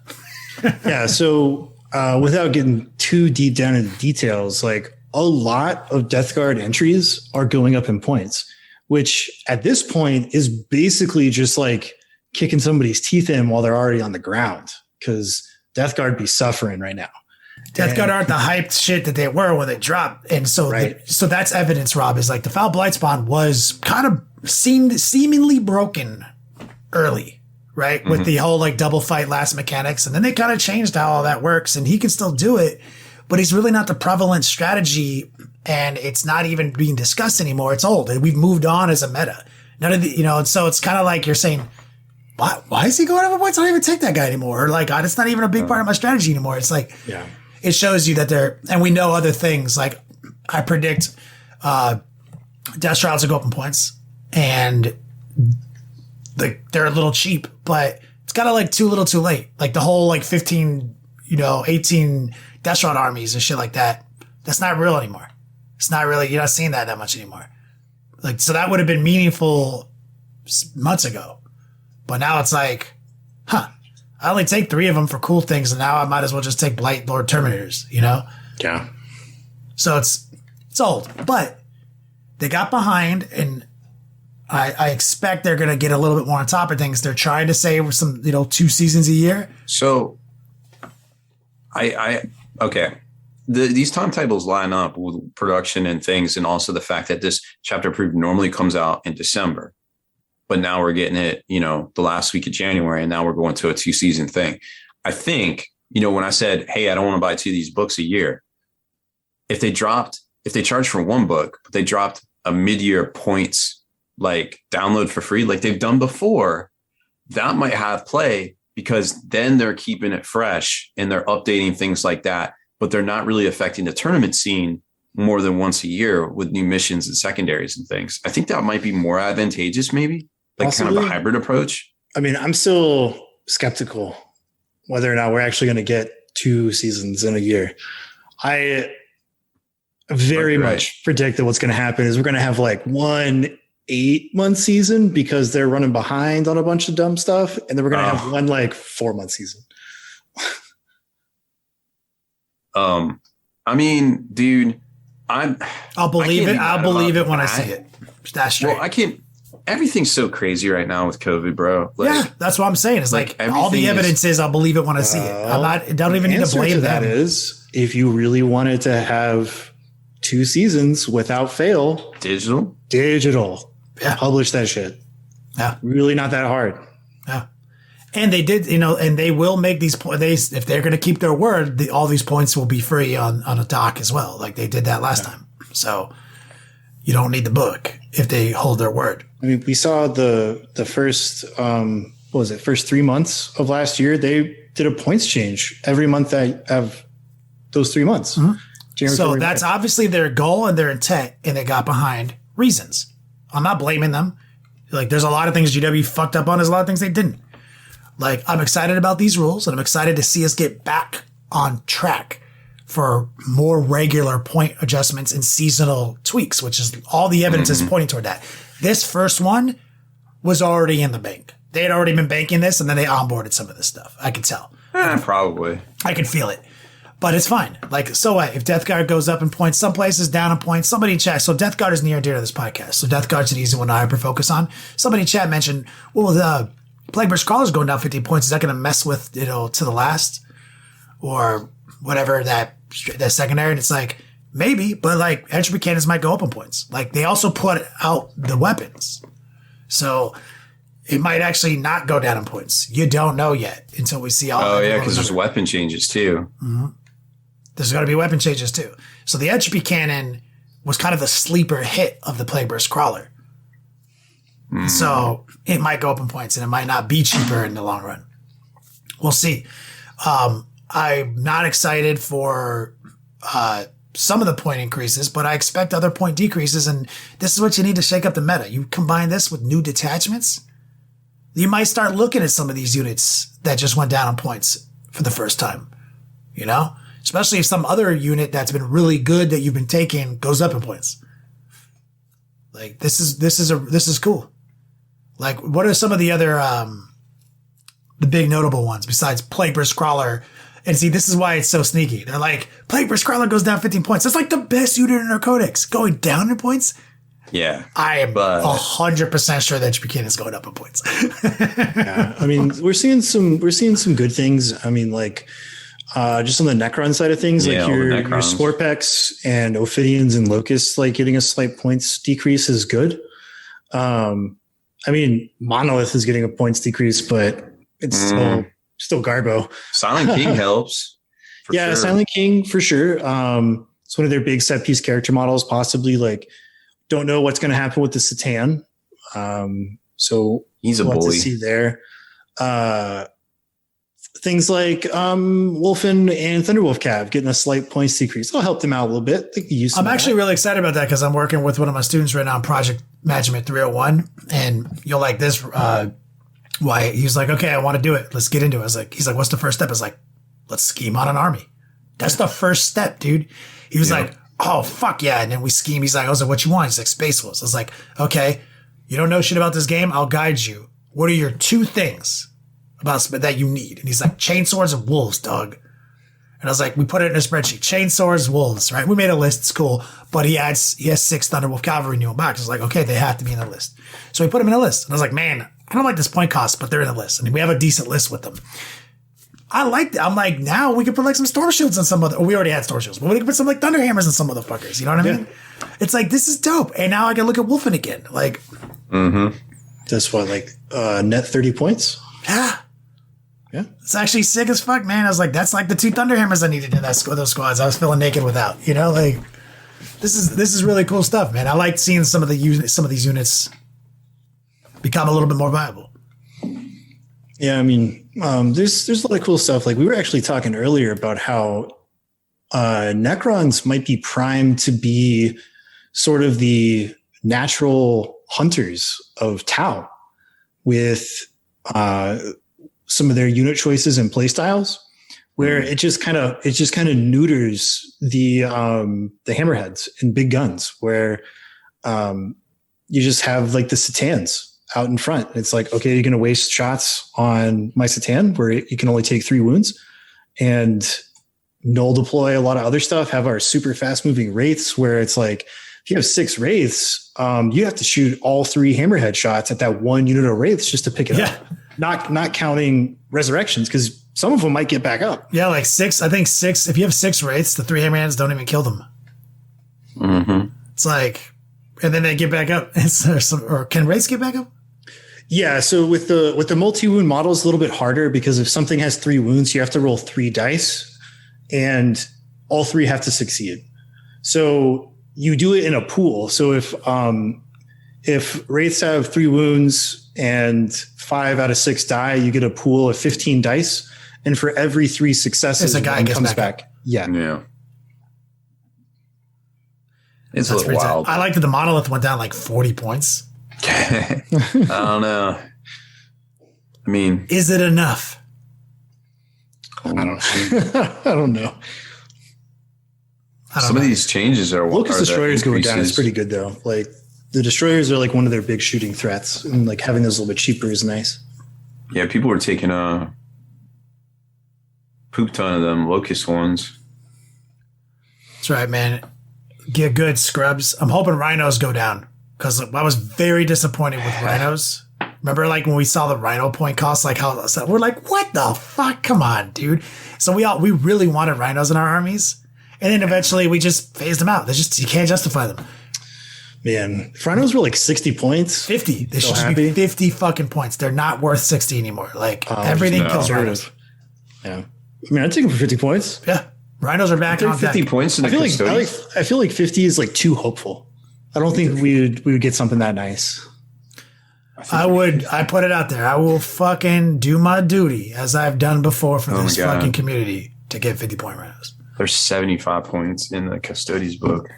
Yeah. So without getting too deep down into the details, like a lot of Death Guard entries are going up in points, which at this point is basically just like kicking somebody's teeth in while they're already on the ground, because Death Guard be suffering right now. Death Guard aren't the hyped shit that they were when they dropped. And so so that's evidence, Rob, is like the Foul Blightspawn was kind of seemingly broken early, right? Mm-hmm. With the whole like double fight last mechanics. And then they kind of changed how all that works, and he can still do it, but he's really not the prevalent strategy, and it's not even being discussed anymore. It's old, and we've moved on as a meta. None of the, and so it's kind of like you're saying, why is he going up a points? I don't even take that guy anymore. Or like, it's not even a big part of my strategy anymore. It's like, it shows you that and we know other things. Like, I predict Death Trials will go up in points, and they're a little cheap, but it's kind of like too little too late. Like the whole like 15, 18 Death Shroud armies and shit like that. That's not real anymore. It's not really, you're not seeing that much anymore. Like, so that would have been meaningful months ago. But now it's like, I only take 3 of them for cool things, and now I might as well just take Blight Lord Terminators, Yeah. So it's old, but they got behind, and I expect they're going to get a little bit more on top of things. They're trying to save some, 2 seasons a year. So okay. These timetables line up with production and things, and also the fact that this chapter approved normally comes out in December. But now we're getting it, the last week of January, and now we're going to a 2-season thing. I think, when I said, hey, I don't want to buy 2 of these books a year, if they charged for 1 book, but they dropped a mid-year points, like download for free, like they've done before, that might have play, because then they're keeping it fresh and they're updating things like that, but they're not really affecting the tournament scene. more than once a year with new missions and secondaries and things. I think that might be more advantageous, maybe like Possibly. kind of a hybrid approach. I mean, I'm still skeptical whether or not we're actually going to get 2 seasons in a year. I very much predict that what's going to happen is we're going to have like 1 8-month season because they're running behind on a bunch of dumb stuff. And then we're going to have 1 like 4-month season. I mean, dude, I'll believe it. I'll believe it when I see it. That's straight. Well, I can't. Everything's so crazy right now with COVID, bro. Like, yeah, that's what I'm saying. It's like all the evidence is I'll believe it when I see it. I don't even need to blame them. That is, if you really wanted to have 2 seasons without fail, digital, yeah, publish that shit. Yeah, really not that hard. Yeah, and they did, and they will make these points. If they're going to keep their word, all these points will be free on a dock as well, like they did that last time. So you don't need the book if they hold their word. I mean, we saw the first first 3 months of last year. They did a points change every month of those 3 months. Mm-hmm. So that's obviously their goal and their intent, and they got behind reasons. I'm not blaming them. Like, there's a lot of things GW fucked up on. There's a lot of things they didn't. Like, I'm excited about these rules, and I'm excited to see us get back on track for more regular point adjustments and seasonal tweaks, which is all the evidence is pointing toward that. This first one was already in the bank. They had already been banking this, and then they onboarded some of this stuff. I could tell. Probably. I could feel it. But it's fine. Like, so what? If Death Guard goes up in points, some places down in points, somebody in chat. So Death Guard is near and dear to this podcast. So Death Guard's an easy one to hyper focus on. Somebody in chat mentioned, well, the Plagueburst Crawler's going down 15 points. Is that going to mess with, to the last? Or whatever that secondary? And it's like, maybe, but like entropy cannons might go up in points. Like, they also put out the weapons. So it might actually not go down in points. You don't know yet until we see all. Oh, yeah, because there's weapon changes too. Mm-hmm. There's going to be weapon changes too. So the entropy cannon was kind of the sleeper hit of the Plagueburst Crawler. Mm. So it might go up in points, and it might not be cheaper in the long run. We'll see. I'm not excited for some of the point increases, but I expect other point decreases, and this is what you need to shake up the meta. You combine this with new detachments, you might start looking at some of these units that just went down in points for the first time, Especially if some other unit that's been really good that you've been taking goes up in points. Like, this is cool. Like, what are some of the other the big notable ones besides Plagueburst Crawler? And see, this is why it's so sneaky. They're like, Plagueburst Crawler goes down 15 points. That's like the best unit in our codex. Going down in points? Yeah. I am 100% sure that Buchanan is going up in points. Yeah. I mean, we're seeing some good things. I mean, like, just on the Necron side of things, like your Scorpex and Ophidians and Locusts, like getting a slight points decrease is good. I mean, Monolith is getting a points decrease, but it's still Garbo. Silent King helps. Sure. Silent King for sure. It's one of their big set piece character models, possibly. Like, don't know what's going to happen with the Satan. So he's a bully. To see there. Things like Wolfen and Thunderwolf Cav getting a slight points decrease. I'll help them out a little bit. I'm actually really excited about that because I'm working with one of my students right now on Project Management 301, and you'll like this. Wyatt, he's like, okay, I want to do it. Let's get into it. He's like, what's the first step? I was like, let's scheme on an army. That's the first step, dude. He was like, oh, fuck yeah. And then we scheme. He's like, I was like, what you want? He's like, Space Wolves. I was like, okay, you don't know shit about this game. I'll guide you. What are your 2 things that you need? And he's like, chainswords and wolves, dog. And I was like, we put it in a spreadsheet. Chainswords, wolves, right? We made a list. It's cool. But he has 6 Thunderwolf Cavalry new box. I was like, okay, they have to be in the list. So we put them in a list. And I was like, man, I don't like this point cost, but they're in the list. I mean, we have a decent list with them. I like that. I'm like, now we can put like some Storm Shields on some other. We already had Storm Shields, but we can put some like Thunder Hammers on some motherfuckers. You know what I mean? It's like, this is dope. And now I can look at Wolfen again. Like, that's what, like net 30 points? Yeah. Yeah. It's actually sick as fuck, man. I was like, that's like the 2 Thunder Hammers I needed in those squads. I was feeling naked without, like, this is really cool stuff, man. I like seeing some of these units become a little bit more viable. Yeah, I mean, there's a lot of cool stuff. Like, we were actually talking earlier about how Necrons might be primed to be sort of the natural hunters of Tau with some of their unit choices and playstyles, where it just kind of neuters the hammerheads and big guns, where you just have like the Satans out in front. It's like, okay, you're going to waste shots on my Satan where you can only take 3 wounds, and null deploy a lot of other stuff, have our super fast moving wraiths where it's like, if you have 6 wraiths, you have to shoot all 3 hammerhead shots at that one unit of wraiths just to pick it up. Not counting resurrections, because some of them might get back up. Yeah, like 6. I think 6. If you have 6 wraiths, the 3 hammerheads don't even kill them. Mm-hmm. It's like, and then they get back up. Or can wraiths get back up? Yeah. So with the multi-wound model, it's a little bit harder, because if something has 3 wounds, you have to roll 3 dice, and all 3 have to succeed. So you do it in a pool. So if wraiths have 3 wounds and 5 out of 6 die, you get a pool of 15 dice, and for every 3 successes, a guy one gets comes back. back. Yeah. It's a little wild. I like that the monolith went down like 40 points. I don't know. I mean, is it enough? I don't know. Some of these changes are Locust destroyers going down is increases. pretty good though. Like the destroyers are like one of their big shooting threats, and like having those a little bit cheaper is nice. Yeah, people were taking a poop ton of them Locust ones. That's right, man. Get good, scrubs. I'm hoping rhinos go down, because I was very disappointed with rhinos. Remember, like when we saw the rhino point cost, like how we're like, what the fuck? Come on, dude. So we really wanted rhinos in our armies, and then eventually we just phased them out. You can't justify them. Man, if rhinos were like 60 points, 50. They should be 50 fucking points. They're not worth 60 anymore. Like everything kills rhinos. Yeah, I mean, I'd take them for 50 points. Yeah, rhinos are back on 50 deck. points in the custodians. I feel like 50 is like too hopeful. I don't think we would get something that nice. I put it out there. I will fucking do my duty, as I've done before for this fucking community, to get 50 point rhinos. There's 75 points in the custodies book.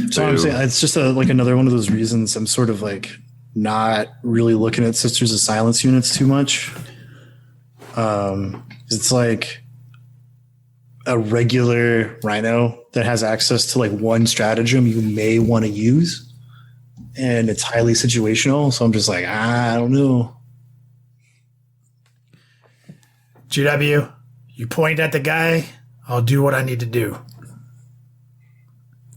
So I'm saying it's just like another one of those reasons I'm sort of like not really looking at Sisters of Silence units too much. It's like a regular rhino that has access to like one stratagem you may want to use, and it's highly situational. So I'm just like, I don't know. GW, you point at the guy, I'll do what I need to do.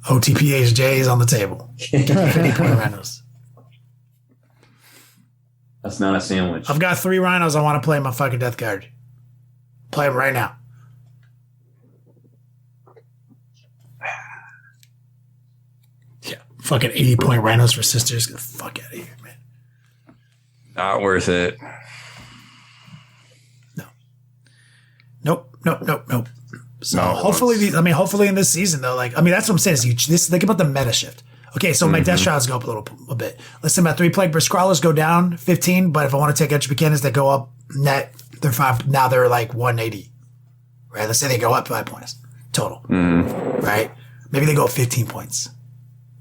OTPHJ is on the table. 50 point rhinos. That's not a sandwich. I've got 3 rhinos I want to play in my fucking death guard. Play them right now. Yeah, fucking 80 point rhinos for sisters. Get the fuck out of here, man. Not worth it. Nope. So hopefully in this season though, like, I mean, that's what I'm saying is think about the meta shift. Okay, so my death shrouds go up a bit. Let's say my 3 plague burst crawlers go down 15, but if I want to take entropy cannons that go up net, they're 5. Now they're like 180. Right? Let's say they go up 5 points total. Right? Maybe they go up 15 points.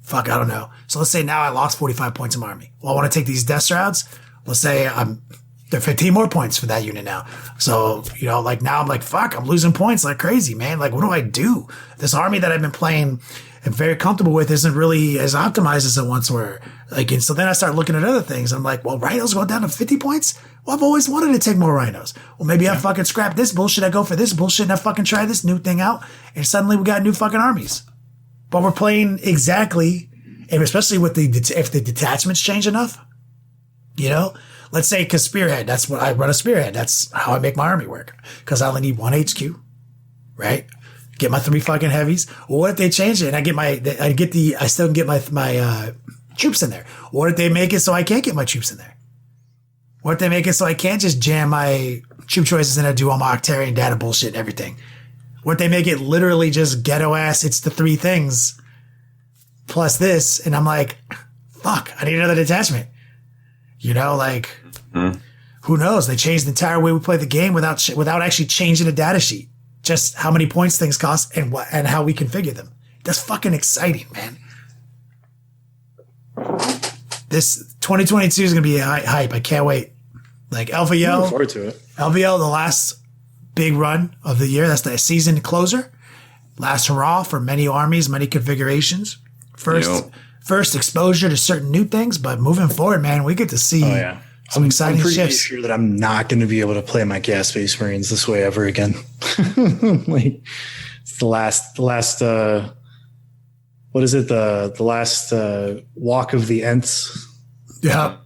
Fuck, I don't know. So let's say now I lost 45 points in my army. Well, I want to take these death shrouds. Let's say they're 15 more points for that unit now. So, like now I'm like, fuck, I'm losing points like crazy, man. Like, what do I do? This army that I've been playing and very comfortable with isn't really as optimized as it once were. Like, and so then I start looking at other things. I'm like, well, rhinos going down to 50 points? Well, I've always wanted to take more rhinos. Well, maybe I fucking scrap this bullshit. I go for this bullshit and I fucking try this new thing out. And suddenly we got new fucking armies. But we're playing exactly, and especially with if the detachments change enough, let's say, because Spearhead, that's what I run a Spearhead. That's how I make my army work. Because I only need 1 HQ, right? Get my 3 fucking heavies. Well, what if they change it and I still can get my troops in there? What if they make it so I can't get my troops in there? What if they make it so I can't just jam my troop choices in and do all my Octarian data bullshit and everything? What if they make it literally just ghetto ass, it's the 3 things plus this, and I'm like, fuck, I need another detachment. who knows? They changed the entire way we play the game without actually changing the data sheet. Just how many points things cost and how we configure them. That's fucking exciting, man. This 2022 is going to be a hype. I can't wait. Like LVO. Looking forward to it. LVO, the last big run of the year. That's the season closer. Last hurrah for many armies, many configurations. First exposure to certain new things, but moving forward, man, we get to see some exciting I'm pretty shifts. sure that I'm not going to be able to play my gas Space Marines this way ever again. Like it's the last what is it? The last walk of the Ents. Yeah.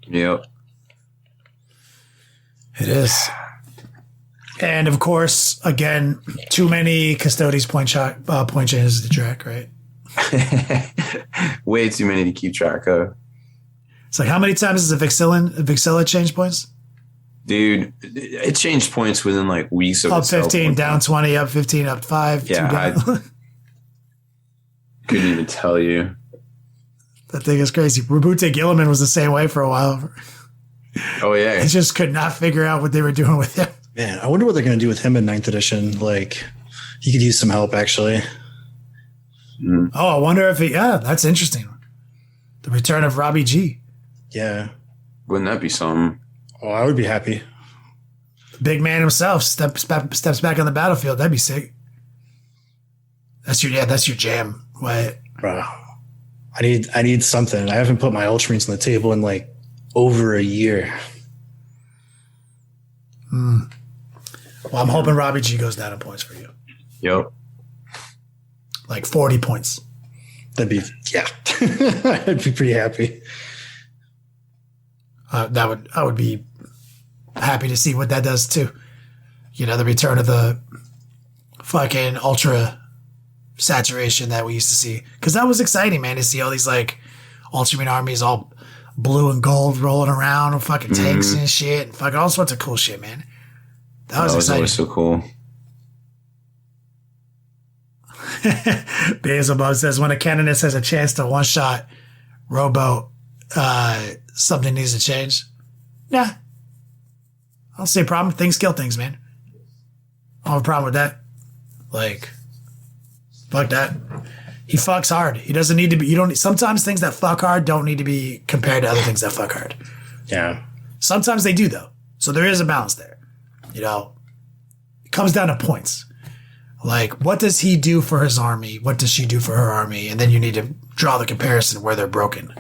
Yep. It is. And of course, again, too many Custodes point changes to track, right? Way too many to keep track of. It's like, how many times does a Vixilla change points? Dude, it changed points within like weeks of Up itself. 15, down 20, up 15, up 5. Yeah, 2 down. I couldn't even tell you. That thing is crazy. Rabute Gilliman was the same way for a while. Oh, yeah. I just could not figure out what they were doing with him. Man, I wonder what they're going to do with him in 9th edition. Like, he could use some help, actually. Oh, I wonder if that's interesting. The return of Robbie G. Yeah. Wouldn't that be something? Oh, I would be happy. The big man himself steps back on the battlefield. That'd be sick. That's your jam, Wyatt. Bro, I need something. I haven't put my Ultramarines on the table in like over a year. Well, I'm hoping Robbie G goes down in points for you. Yep. Like 40 points. That'd be, yeah. I'd be pretty happy. I would be happy to see what that does too. You know, the return of the fucking ultra saturation that we used to see. Because that was exciting, man, to see all these like Ultramarine armies all blue and gold rolling around with fucking tanks and shit and fucking all sorts of cool shit, man. That was exciting. Always so cool. Beelzebub says, when a canonist has a chance to one-shot Robo, something needs to change. Nah. I don't see a problem. Things kill things, man. I don't have a problem with that. Like, fuck that. He fucks hard. He doesn't need to be, sometimes things that fuck hard don't need to be compared to other things that fuck hard. Yeah. Sometimes they do, though. So there is a balance there. You know, it comes down to points. Like, what does he do for his army? What does she do for her army? And then you need to draw the comparison where they're broken.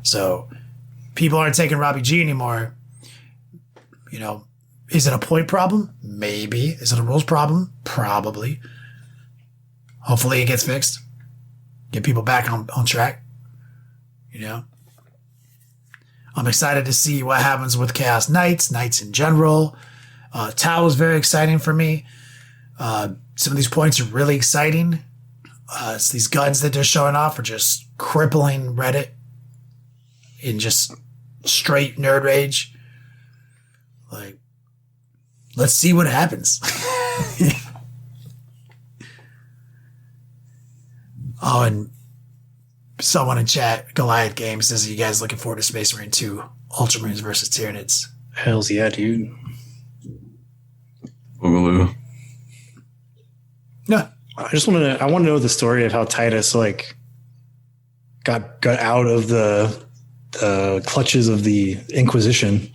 So people aren't taking Robbie G anymore. You know, is it a point problem? Maybe. Is it a rules problem? Probably. Hopefully it gets fixed. Get people back on track. You know? I'm excited to see what happens with Chaos Knights in general. Tau is very exciting for me. Some of these points are really exciting. It's these guns that they're showing off are just crippling Reddit in just straight nerd rage. Like, let's see what happens. Oh, and someone in chat, Goliath Games, says, are you guys looking forward to Space Marine 2 Ultramarines versus Tyranids? Hells yeah, dude. Boogaloo. No. I want to know the story of how Titus like got out of the clutches of the Inquisition.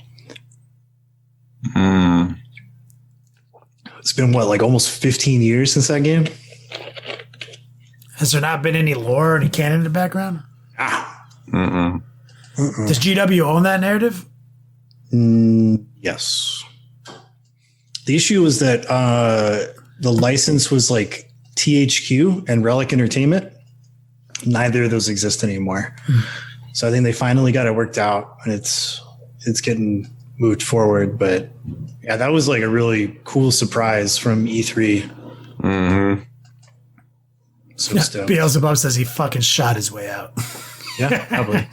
It's been what, almost 15 years since that game? Has there not been any lore, any canon in the background? Does GW own that narrative? Yes. The issue was that the license was like THQ and Relic Entertainment. Neither of those exist anymore. So I think they finally got it worked out and it's getting moved forward. But yeah, that was like a really cool surprise from E3. Mm-hmm. So stoked. Beelzebub says he fucking shot his way out. Yeah, probably.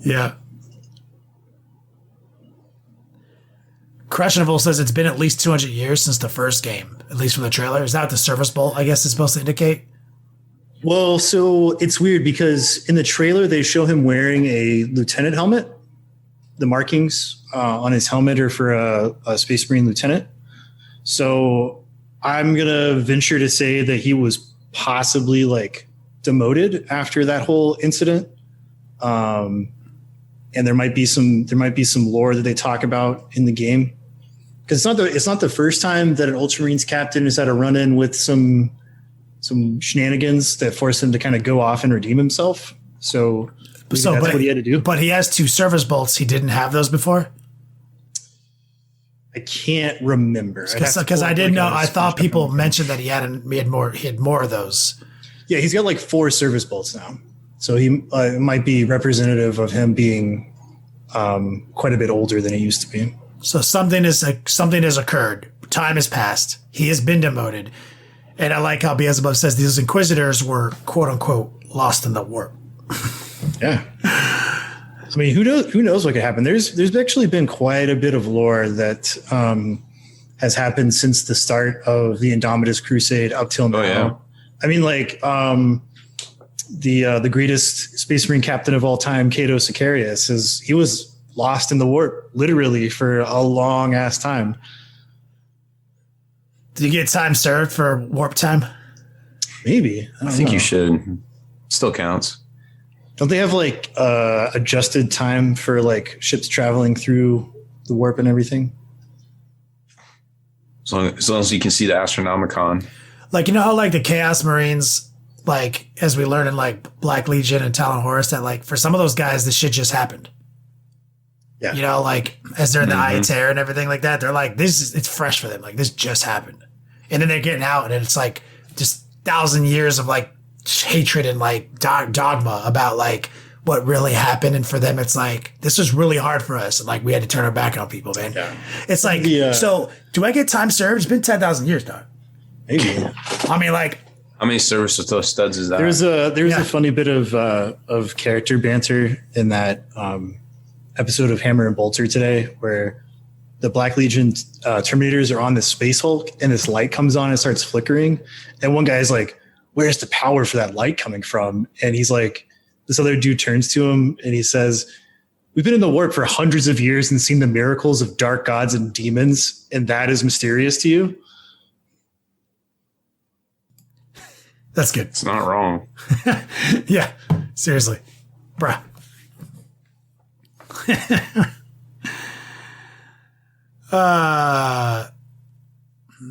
Yeah. Questionable says it's been at least 200 years since the first game, at least from the trailer. Is that what the Service Bolt, I guess, is supposed to indicate? Well, so it's weird because in the trailer they show him wearing a lieutenant helmet. The markings on his helmet are for a Space Marine lieutenant. So I'm gonna venture to say that he was possibly like demoted after that whole incident. And there might be some lore that they talk about in the game, because it's not the first time that an Ultramarines captain has had a run in with some shenanigans that force him to kind of go off and redeem himself. So that's what he had to do. But he has 2 service bolts. He didn't have those before. I can't remember Because I didn't know. I thought people mentioned that he had more of those. Yeah, he's got like 4 service bolts now. So he it might be representative of him being quite a bit older than he used to be. So something has occurred. Time has passed. He has been demoted. And I like how Beelzebub says these Inquisitors were quote unquote lost in the warp. Yeah. I mean, who knows what could happen? There's actually been quite a bit of lore that has happened since the start of the Indomitus Crusade up till now. Oh, yeah. I mean, like the greatest Space Marine captain of all time, Cato Sicarius, he was lost in the warp literally for a long ass time. Did you get time served for warp time? Maybe. I think you should. Still counts. Don't they have like adjusted time for like ships traveling through the warp and everything? As long as you can see the Astronomicon. Like, you know how like the Chaos Marines, like as we learned in like Black Legion and Talon Horus, that like for some of those guys this shit just happened. Yeah. You know, like as they're in the Eye of Terror and everything like that, they're like, it's fresh for them. Like this just happened. And then they're getting out and it's like just 1,000 years of like hatred and like dogma about like what really happened. And for them, it's like, this was really hard for us. And like, we had to turn our back on people, man. Yeah. It's like, so do I get time served? It's been 10,000 years, dog. Maybe. I mean, like, how many service with those studs is that? There's a funny bit of character banter in that episode of Hammer and Bolter today, where the Black Legion Terminators are on this space Hulk and this light comes on and starts flickering. And one guy's like, where's the power for that light coming from? And he's like, this other dude turns to him and he says, we've been in the warp for hundreds of years and seen the miracles of dark gods and demons, and that is mysterious to you? That's good. It's not wrong. Yeah, seriously. Bruh.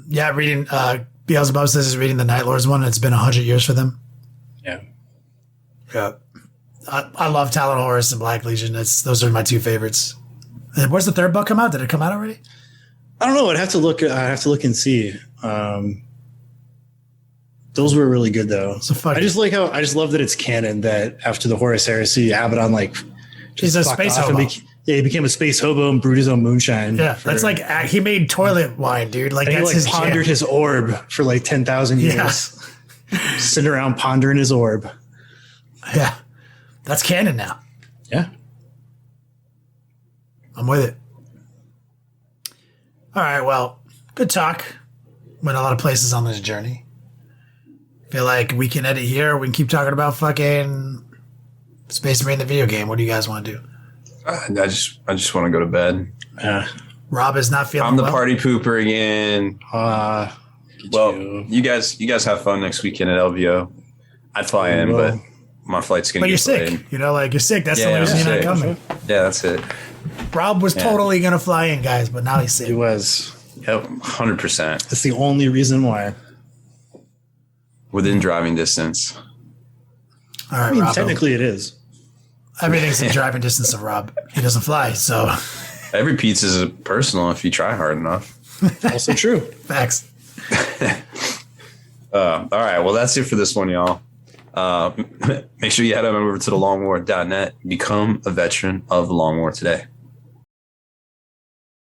Yeah, reading Beelzebub says he's reading the Night Lords one, and it's been 100 years for them. Yeah. Yeah. I love Talon Horus and Black Legion. Those are my 2 favorites. And where's the 3rd book come out? Did it come out already? I don't know. I'd have to look and see. Those were really good though. So I just love that it's canon that after the Horus Heresy, Abaddon he's a space hobo. He became a space hobo and brewed his own moonshine. Yeah, that's like he made toilet wine, dude. Like that's he pondered his orb for like 10,000 years. Yeah. Sitting around pondering his orb. Yeah, that's canon now. Yeah, I'm with it. All right, well, good talk. Went a lot of places on this journey. Feel like we can edit here. We can keep talking about fucking Space Marine the video game. What do you guys want to do? I just want to go to bed. Rob is not feeling. I'm the party pooper again. You guys have fun next weekend at LVO. I'd fly in, but my flight's gonna. But you're sick. Delayed. You know, like you're sick. That's the only reason you're not coming. Yeah, that's it. Rob was totally gonna fly in, guys, but now he's sick. He was. Yep, 100%. That's the only reason why. Within driving distance. All right, I mean, Rob, technically it is. Everything's in driving distance of Rob. He doesn't fly, so. Every pizza is personal if you try hard enough. Also true. Facts. All right. Well, that's it for this one, y'all. Make sure you head on over to thelongwar.net. Become a veteran of the Long War today.